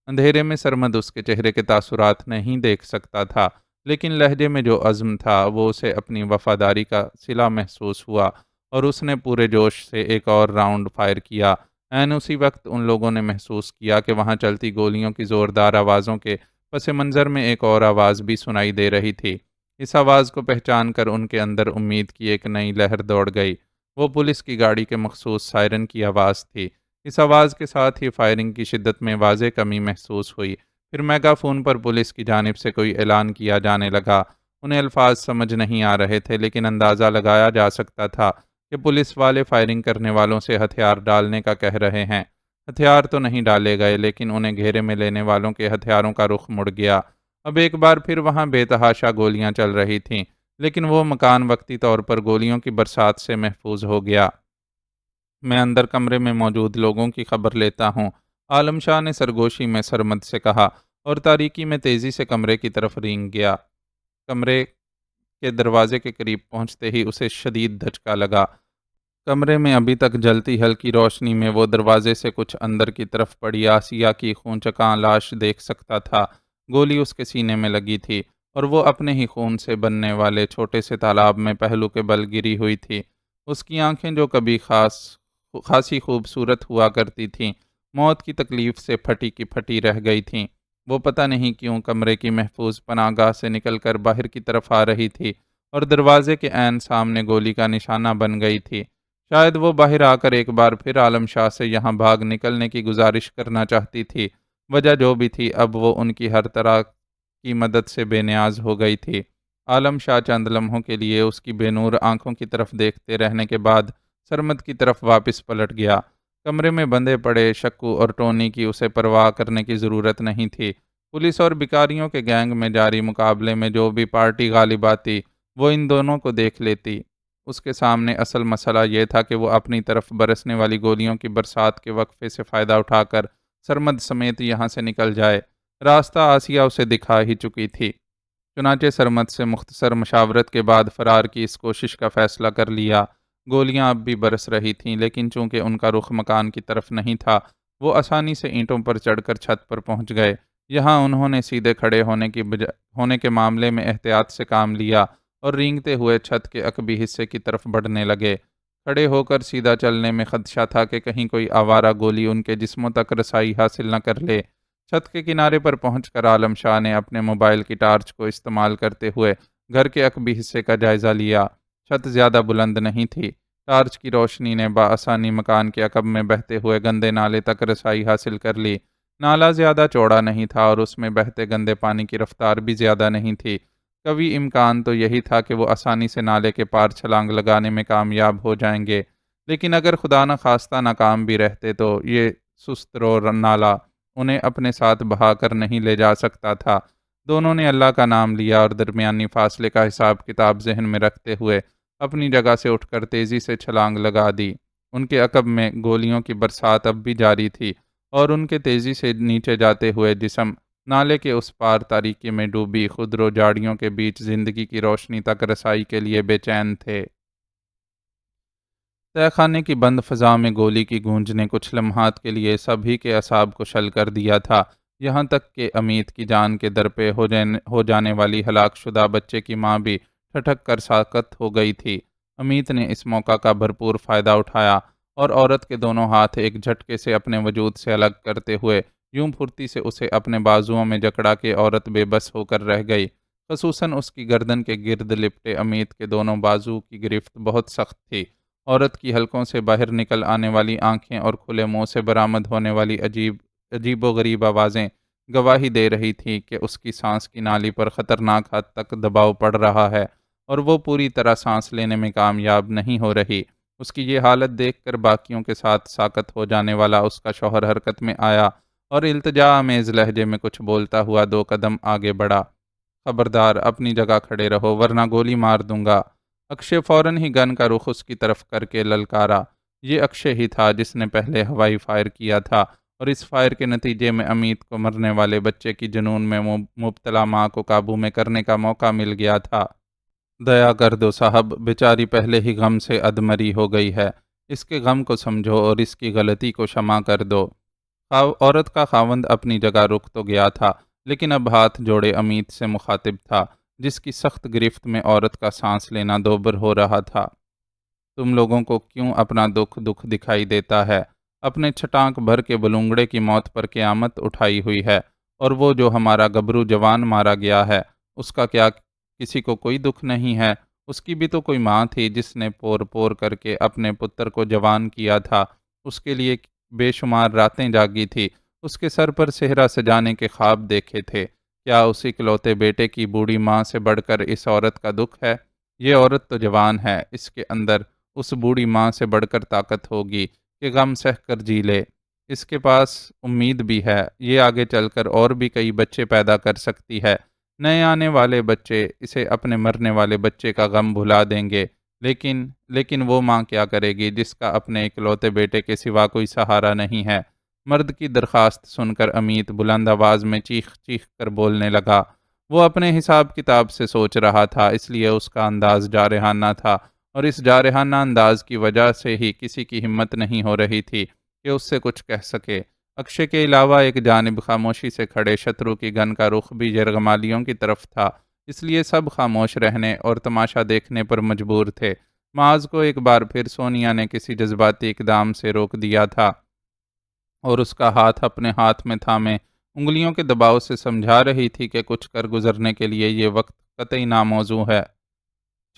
Speaker 1: اندھیرے میں سرمد اس کے چہرے کے تاثرات نہیں دیکھ سکتا تھا، لیکن لہجے میں جو عزم تھا وہ اسے اپنی وفاداری کا صلہ محسوس ہوا، اور اس نے پورے جوش سے ایک اور راؤنڈ فائر کیا۔ عین اسی وقت ان لوگوں نے محسوس کیا کہ وہاں چلتی گولیوں کی زوردار آوازوں کے پس منظر میں ایک اور آواز بھی سنائی دے رہی تھی۔ اس آواز کو پہچان کر ان کے اندر امید کی ایک نئی لہر دوڑ گئی۔ وہ پولیس کی گاڑی کے مخصوص سائرن کی آواز تھی۔ اس آواز کے ساتھ ہی فائرنگ کی شدت میں واضح کمی محسوس ہوئی۔ پھر میگا فون پر پولیس کی جانب سے کوئی اعلان کیا جانے لگا۔ انہیں الفاظ سمجھ نہیں آ رہے تھے، لیکن اندازہ لگایا جا سکتا تھا کہ پولیس والے فائرنگ کرنے والوں سے ہتھیار ڈالنے کا کہہ رہے ہیں۔ ہتھیار تو نہیں ڈالے گئے، لیکن انہیں گھیرے میں لینے والوں کے ہتھیاروں کا رخ مڑ گیا۔ اب ایک بار پھر وہاں بے تحاشا گولیاں چل رہی تھیں، لیکن وہ مکان وقتی طور پر گولیوں کی برسات سے محفوظ ہو گیا۔ میں اندر کمرے میں موجود لوگوں کی خبر لیتا ہوں، عالم شاہ نے سرگوشی میں سرمد سے کہا، اور تاریکی میں تیزی سے کمرے کی طرف رینگ گیا۔ کمرے کے دروازے کے قریب پہنچتے ہی اسے شدید دھچکا لگا۔ کمرے میں ابھی تک جلتی ہلکی روشنی میں وہ دروازے سے کچھ اندر کی طرف پڑی آسیہ کی خونچکاں لاش دیکھ سکتا تھا۔ گولی اس کے سینے میں لگی تھی، اور وہ اپنے ہی خون سے بننے والے چھوٹے سے تالاب میں پہلو کے بل گری ہوئی تھی۔ اس کی آنکھیں جو کبھی خاصی خوبصورت ہوا کرتی تھیں، موت کی تکلیف سے پھٹی کی پھٹی رہ گئی تھیں۔ وہ پتہ نہیں کیوں کمرے کی محفوظ پناہ گاہ سے نکل کر باہر کی طرف آ رہی تھی، اور دروازے کے عین سامنے گولی کا نشانہ بن گئی تھی۔ شاید وہ باہر آ کر ایک بار پھر عالم شاہ سے یہاں بھاگ نکلنے کی گزارش کرنا چاہتی تھی۔ وجہ جو بھی تھی، اب وہ ان کی ہر طرح کی مدد سے بے نیاز ہو گئی تھی۔ عالم شاہ چند لمحوں کے لیے اس کی بے نور آنکھوں کی طرف دیکھتے رہنے کے بعد سرمد کی طرف واپس پلٹ گیا۔ کمرے میں بندے پڑے شکو اور ٹونی کی اسے پرواہ کرنے کی ضرورت نہیں تھی۔ پولیس اور بیکاریوں کے گینگ میں جاری مقابلے میں جو بھی پارٹی غالب آتی وہ ان دونوں کو دیکھ لیتی۔ اس کے سامنے اصل مسئلہ یہ تھا کہ وہ اپنی طرف برسنے والی گولیوں کی برسات کے وقفے سے فائدہ اٹھا کر سرمد سمیت یہاں سے نکل جائے۔ راستہ آسیہ اسے دکھا ہی چکی تھی۔ چنانچہ سرمد سے مختصر مشاورت کے بعد فرار کی اس کوشش کا فیصلہ کر لیا۔ گولیاں اب بھی برس رہی تھیں، لیکن چونکہ ان کا رخ مکان کی طرف نہیں تھا، وہ آسانی سے اینٹوں پر چڑھ کر چھت پر پہنچ گئے۔ یہاں انہوں نے سیدھے کھڑے ہونے کے معاملے میں احتیاط سے کام لیا اور رینگتے ہوئے چھت کے عقبی حصے کی طرف بڑھنے لگے۔ کھڑے ہو کر سیدھا چلنے میں خدشہ تھا کہ کہیں کوئی آوارہ گولی ان کے جسموں تک رسائی حاصل نہ کر لے۔ چھت کے کنارے پر پہنچ کر عالم شاہ نے اپنے موبائل کی ٹارچ کو استعمال کرتے ہوئے گھر کے عقبی حصے کا جائزہ لیا۔ چھت زیادہ بلند نہیں تھی۔ ٹارچ کی روشنی نے بآسانی مکان کے عقب میں بہتے ہوئے گندے نالے تک رسائی حاصل کر لی۔ نالہ زیادہ چوڑا نہیں تھا اور اس میں بہتے گندے پانی کی رفتار بھی زیادہ نہیں تھی۔ کبھی امکان تو یہی تھا کہ وہ آسانی سے نالے کے پار چھلانگ لگانے میں کامیاب ہو جائیں گے، لیکن اگر خدا نخواستہ ناکام بھی رہتے تو یہ سست رو نالہ انہیں اپنے ساتھ بہا کر نہیں لے جا سکتا تھا۔ دونوں نے اللہ کا نام لیا اور درمیانی فاصلے کا حساب کتاب ذہن میں رکھتے ہوئے اپنی جگہ سے اٹھ کر تیزی سے چھلانگ لگا دی۔ ان کے عقب میں گولیوں کی برسات اب بھی جاری تھی اور ان کے تیزی سے نیچے جاتے ہوئے جسم نالے کے اس پار تاریکی میں ڈوبی خضر و جھاڑیوں کے بیچ زندگی کی روشنی تک رسائی کے لیے بے چین تھے۔ تہہ خانے کی بند فضا میں گولی کی گونج نے کچھ لمحات کے لیے سبھی کے اعصاب کو شل کر دیا تھا، یہاں تک کہ امیت کی جان کے در پہ ہو جانے والی ہلاک شدہ بچے کی ماں بھی ٹھٹک کر ساکت ہو گئی تھی۔ امیت نے اس موقع کا بھرپور فائدہ اٹھایا اور عورت کے دونوں ہاتھ ایک جھٹکے سے اپنے وجود سے الگ کرتے ہوئے یوں پھرتی سے اسے اپنے بازوؤں میں جکڑا کہ عورت بے بس ہو کر رہ گئی۔ خصوصاً اس کی گردن کے گرد لپٹے امیت کے دونوں بازو کی گرفت بہت سخت تھی۔ عورت کی حلقوں سے باہر نکل آنے والی آنکھیں اور کھلے منہ سے برآمد ہونے والی عجیب و غریب آوازیں گواہی دے رہی تھی کہ اس کی سانس کی نالی پر خطرناک حد تک دباؤ پڑ رہا ہے اور وہ پوری طرح سانس لینے میں کامیاب نہیں ہو رہی۔ اس کی یہ حالت دیکھ کر باقیوں کے ساتھ ساکت ہو جانے والا اس کا شوہر حرکت میں آیا اور التجا آمیز لہجے میں کچھ بولتا ہوا 2 قدم آگے بڑھا۔ خبردار، اپنی جگہ کھڑے رہو ورنہ گولی مار دوں گا۔ اکشے فوراً ہی گن کا رخ اس کی طرف کر کے للکارا۔ یہ اکشے ہی تھا جس نے پہلے ہوائی فائر کیا تھا اور اس فائر کے نتیجے میں امیت کو مرنے والے بچے کی جنون میں مبتلا ماں کو قابو میں کرنے کا موقع مل گیا تھا۔ دیا کر دو صاحب، بیچاری پہلے ہی غم سے ادمری ہو گئی ہے، اس کے غم کو سمجھو اور اس کی غلطی کو شمع کر دو۔ عورت کا خاوند اپنی جگہ رک تو گیا تھا، لیکن اب ہاتھ جوڑے امیت سے مخاطب تھا، جس کی سخت گرفت میں عورت کا سانس لینا دوبر ہو رہا تھا۔ تم لوگوں کو کیوں اپنا دکھ دکھائی دیتا ہے؟ اپنے چھٹانک بھر کے بلونگڑے کی موت پر قیامت اٹھائی ہوئی ہے، اور وہ جو ہمارا گبرو جوان مارا گیا ہے، اس کا کیا کسی کو کوئی دکھ نہیں ہے؟ اس کی بھی تو کوئی ماں تھی جس نے پور پور کر کے اپنے پتر کو جوان کیا تھا، اس کے لیے بے شمار راتیں جاگی تھی، اس کے سر پر صحرا سجانے کے خواب دیکھے تھے۔ کیا اس اکلوتے بیٹے کی بوڑھی ماں سے بڑھ کر اس عورت کا دکھ ہے؟ یہ عورت تو جوان ہے، اس کے اندر اس بوڑھی ماں سے بڑھ کر طاقت ہوگی کہ غم سہ کر جی لے۔ اس کے پاس امید بھی ہے، یہ آگے چل کر اور بھی کئی بچے پیدا کر سکتی ہے۔ نئے آنے والے بچے اسے اپنے مرنے والے بچے کا غم بھلا دیں گے، لیکن وہ ماں کیا کرے گی جس کا اپنے اکلوتے بیٹے کے سوا کوئی سہارا نہیں ہے؟ مرد کی درخواست سن کر امیت بلند آواز میں چیخ چیخ کر بولنے لگا۔ وہ اپنے حساب کتاب سے سوچ رہا تھا، اس لیے اس کا انداز جارحانہ تھا، اور اس جارحانہ انداز کی وجہ سے ہی کسی کی ہمت نہیں ہو رہی تھی کہ اس سے کچھ کہہ سکے۔ اکشے کے علاوہ ایک جانب خاموشی سے کھڑے شترو کی گن کا رخ بھی یرغمالیوں کی طرف تھا، اس لیے سب خاموش رہنے اور تماشا دیکھنے پر مجبور تھے۔ معاذ کو ایک بار پھر سونیا نے کسی جذباتی اقدام سے روک دیا تھا اور اس کا ہاتھ اپنے ہاتھ میں تھامے انگلیوں کے دباؤ سے سمجھا رہی تھی کہ کچھ کر گزرنے کے لیے یہ وقت قطعی ناموزوں ہے۔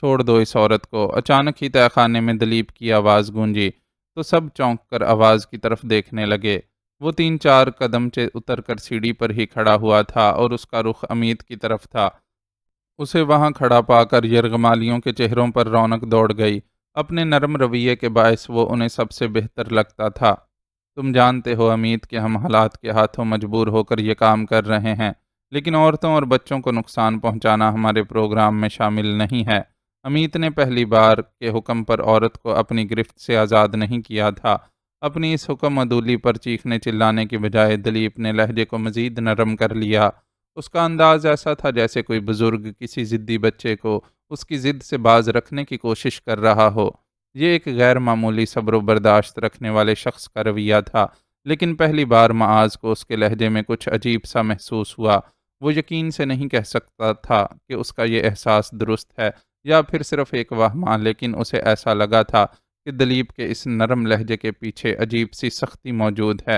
Speaker 1: چھوڑ دو اس عورت کو۔ اچانک ہی تہہ خانے میں دلیپ کی آواز گونجی تو سب چونک کر آواز کی طرف دیکھنے لگے۔ وہ 3-4 قدم اتر کر سیڑھی پر ہی کھڑا ہوا تھا اور اس کا رخ امیت کی طرف تھا۔ اسے وہاں کھڑا پا کر یرغمالیوں کے چہروں پر رونق دوڑ گئی۔ اپنے نرم رویے کے باعث وہ انہیں سب سے بہتر لگتا تھا۔ تم جانتے ہو امیت کہ ہم حالات کے ہاتھوں مجبور ہو کر یہ کام کر رہے ہیں۔ لیکن عورتوں اور بچوں کو نقصان پہنچانا ہمارے پروگرام میں شامل نہیں ہے۔ امیت نے پہلی بار کے حکم پر عورت کو اپنی گرفت سے آزاد نہیں کیا تھا۔ اپنی اس حکم عدولی پر چیخنے چلانے کی بجائے دلیپ نے لہجے کو مزید نرم کر لیا۔ اس کا انداز ایسا تھا جیسے کوئی بزرگ کسی ضدی بچے کو اس کی ضد سے باز رکھنے کی کوشش کر رہا ہو۔ یہ ایک غیر معمولی صبر و برداشت رکھنے والے شخص کا رویہ تھا، لیکن پہلی بار معاذ کو اس کے لہجے میں کچھ عجیب سا محسوس ہوا۔ وہ یقین سے نہیں کہہ سکتا تھا کہ اس کا یہ احساس درست ہے یا پھر صرف ایک وہمہ، لیکن اسے ایسا لگا تھا کہ دلیپ کے اس نرم لہجے کے پیچھے عجیب سی سختی موجود ہے۔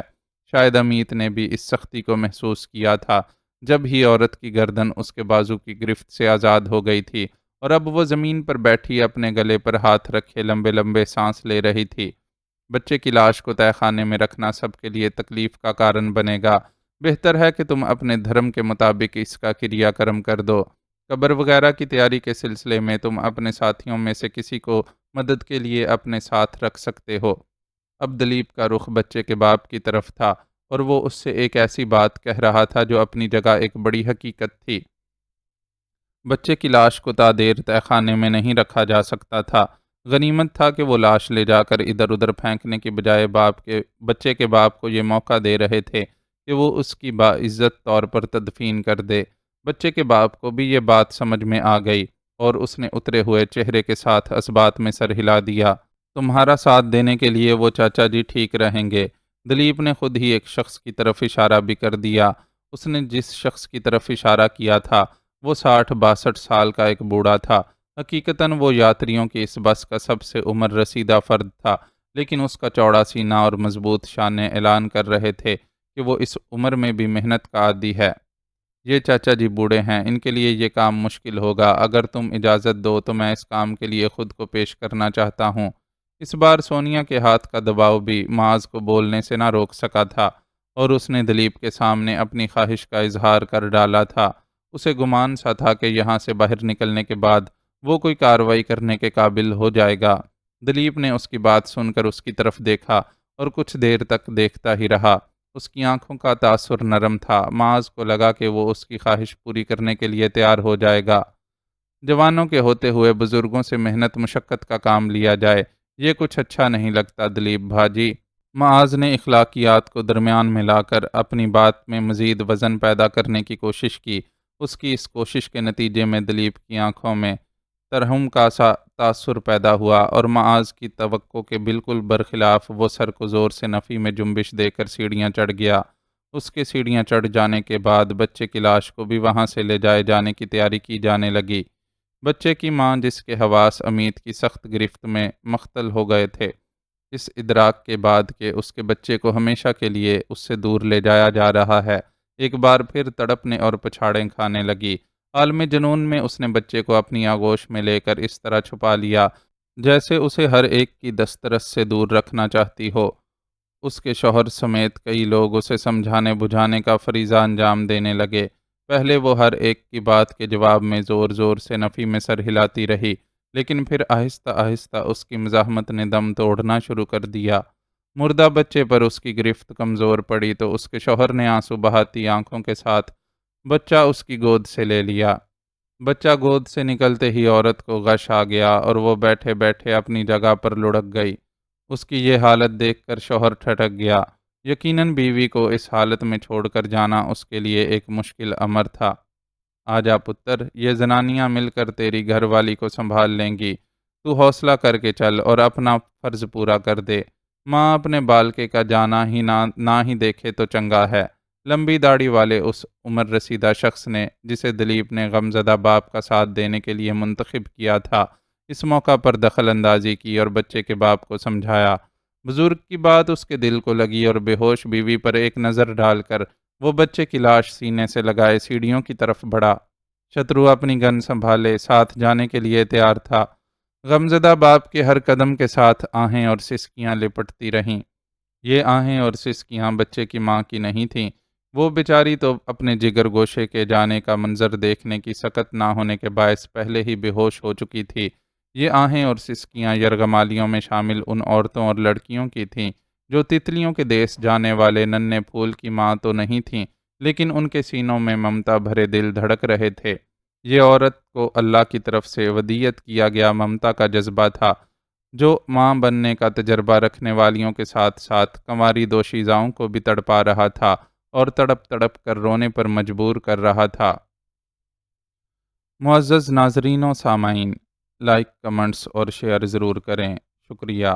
Speaker 1: شاید امیت نے بھی اس سختی کو محسوس کیا تھا جب ہی عورت کی گردن اس کے بازو کی گرفت سے آزاد ہو گئی تھی اور اب وہ زمین پر بیٹھی اپنے گلے پر ہاتھ رکھے لمبے لمبے سانس لے رہی تھی۔ بچے کی لاش کو تہہ خانے میں رکھنا سب کے لیے تکلیف کا کارن بنے گا۔ بہتر ہے کہ تم اپنے دھرم کے مطابق اس کا کریا کرم کر دو۔ قبر وغیرہ کی تیاری کے سلسلے میں تم اپنے ساتھیوں میں سے کسی کو مدد کے لیے اپنے ساتھ رکھ سکتے ہو۔ اب دلیپ کا رخ بچے کے باپ کی طرف تھا اور وہ اس سے ایک ایسی بات کہہ رہا تھا جو اپنی جگہ ایک بڑی حقیقت تھی۔ بچے کی لاش کو تا دیر تہہ خانے میں نہیں رکھا جا سکتا تھا۔ غنیمت تھا کہ وہ لاش لے جا کر ادھر ادھر پھینکنے کی بجائے بچے کے باپ کو یہ موقع دے رہے تھے کہ وہ اس کی باعزت طور پر تدفین کر دے۔ بچے کے باپ کو بھی یہ بات سمجھ میں آ گئی اور اس نے اترے ہوئے چہرے کے ساتھ اس بات میں سر ہلا دیا۔ تمہارا ساتھ دینے کے لیے وہ چاچا جی ٹھیک رہیں گے۔ دلیپ نے خود ہی ایک شخص کی طرف اشارہ بھی کر دیا۔ اس نے جس شخص کی طرف اشارہ کیا تھا وہ 60-62 سال کا ایک بوڑھا تھا۔ حقیقتاً وہ یاتریوں کی اس بس کا سب سے عمر رسیدہ فرد تھا، لیکن اس کا چوڑا سینہ اور مضبوط شانے اعلان کر رہے تھے کہ وہ اس عمر میں بھی محنت کا عادی ہے۔ یہ چاچا جی بوڑھے ہیں، ان کے لیے یہ کام مشکل ہوگا۔ اگر تم اجازت دو تو میں اس کام کے لیے خود کو پیش کرنا چاہتا ہوں۔ اس بار سونیا کے ہاتھ کا دباؤ بھی معاذ کو بولنے سے نہ روک سکا تھا اور اس نے دلیپ کے سامنے اپنی خواہش کا اظہار کر ڈالا تھا۔ اسے گمان سا تھا کہ یہاں سے باہر نکلنے کے بعد وہ کوئی کارروائی کرنے کے قابل ہو جائے گا۔ دلیپ نے اس کی بات سن کر اس کی طرف دیکھا اور کچھ دیر تک دیکھتا ہی رہا۔ اس کی آنکھوں کا تاثر نرم تھا۔ معاذ کو لگا کہ وہ اس کی خواہش پوری کرنے کے لیے تیار ہو جائے گا۔ جوانوں کے ہوتے ہوئے بزرگوں سے محنت مشقت کا کام لیا جائے، یہ کچھ اچھا نہیں لگتا دلیپ بھاجی۔ معاذ نے اخلاقیات کو درمیان میں لا کر اپنی بات میں مزید وزن پیدا کرنے کی کوشش کی۔ اس کی اس کوشش کے نتیجے میں دلیپ کی آنکھوں میں ترہم کا سا تاثر پیدا ہوا اور معاذ کی توقع کے بالکل برخلاف وہ سر کو زور سے نفی میں جنبش دے کر سیڑھیاں چڑھ گیا۔ اس کے سیڑھیاں چڑھ جانے کے بعد بچے کی لاش کو بھی وہاں سے لے جائے جانے کی تیاری کی جانے لگی۔ بچے کی ماں، جس کے حواس امیت کی سخت گرفت میں مختل ہو گئے تھے، اس ادراک کے بعد کہ اس کے بچے کو ہمیشہ کے لیے اس سے دور لے جایا جا رہا ہے، ایک بار پھر تڑپنے اور پچھاڑیں کھانے لگی۔ عالم جنون میں اس نے بچے کو اپنی آغوش میں لے کر اس طرح چھپا لیا جیسے اسے ہر ایک کی دسترس سے دور رکھنا چاہتی ہو۔ اس کے شوہر سمیت کئی لوگ اسے سمجھانے بجھانے کا فریضہ انجام دینے لگے۔ پہلے وہ ہر ایک کی بات کے جواب میں زور زور سے نفی میں سر ہلاتی رہی، لیکن پھر آہستہ آہستہ اس کی مزاحمت نے دم توڑنا شروع کر دیا۔ مردہ بچے پر اس کی گرفت کمزور پڑی تو اس کے شوہر نے آنسو بہاتی آنکھوں کے ساتھ بچہ اس کی گود سے لے لیا۔ بچہ گود سے نکلتے ہی عورت کو غش آ گیا اور وہ بیٹھے بیٹھے اپنی جگہ پر لڑک گئی۔ اس کی یہ حالت دیکھ کر شوہر ٹھٹک گیا۔ یقیناً بیوی کو اس حالت میں چھوڑ کر جانا اس کے لیے ایک مشکل امر تھا۔ آجا پتر، یہ زنانیاں مل کر تیری گھر والی کو سنبھال لیں گی۔ تو حوصلہ کر کے چل اور اپنا فرض پورا کر دے۔ ماں اپنے بالکے کا جانا ہی نہ ہی دیکھے تو چنگا ہے۔ لمبی داڑھی والے اس عمر رسیدہ شخص نے، جسے دلیپ نے غمزدہ باپ کا ساتھ دینے کے لیے منتخب کیا تھا، اس موقع پر دخل اندازی کی اور بچے کے باپ کو سمجھایا۔ بزرگ کی بات اس کے دل کو لگی اور بے ہوش بیوی پر ایک نظر ڈال کر وہ بچے کی لاش سینے سے لگائے سیڑھیوں کی طرف بڑھا۔ شترو اپنی گن سنبھالے ساتھ جانے کے لیے تیار تھا۔ غمزدہ باپ کے ہر قدم کے ساتھ آہیں اور سسکیاں لپٹتی رہیں۔ یہ آہیں اور سسکیاں بچے کی ماں کی نہیں تھیں۔ وہ بیچاری تو اپنے جگر گوشے کے جانے کا منظر دیکھنے کی سکت نہ ہونے کے باعث پہلے ہی بے ہوش ہو چکی تھی۔ یہ آہیں اور سسکیاں یرغمالیوں میں شامل ان عورتوں اور لڑکیوں کی تھیں جو تتلیوں کے دیس جانے والے ننھے پھول کی ماں تو نہیں تھیں، لیکن ان کے سینوں میں ممتا بھرے دل دھڑک رہے تھے۔ یہ عورت کو اللہ کی طرف سے ودیت کیا گیا ممتا کا جذبہ تھا، جو ماں بننے کا تجربہ رکھنے والیوں کے ساتھ ساتھ کنواری دوشیزاؤں کو بھی تڑپا رہا تھا اور تڑپ تڑپ کر رونے پر مجبور کر رہا تھا۔ معزز ناظرین و سامعین، لائک، کمنٹس اور شیئر ضرور کریں۔ شکریہ۔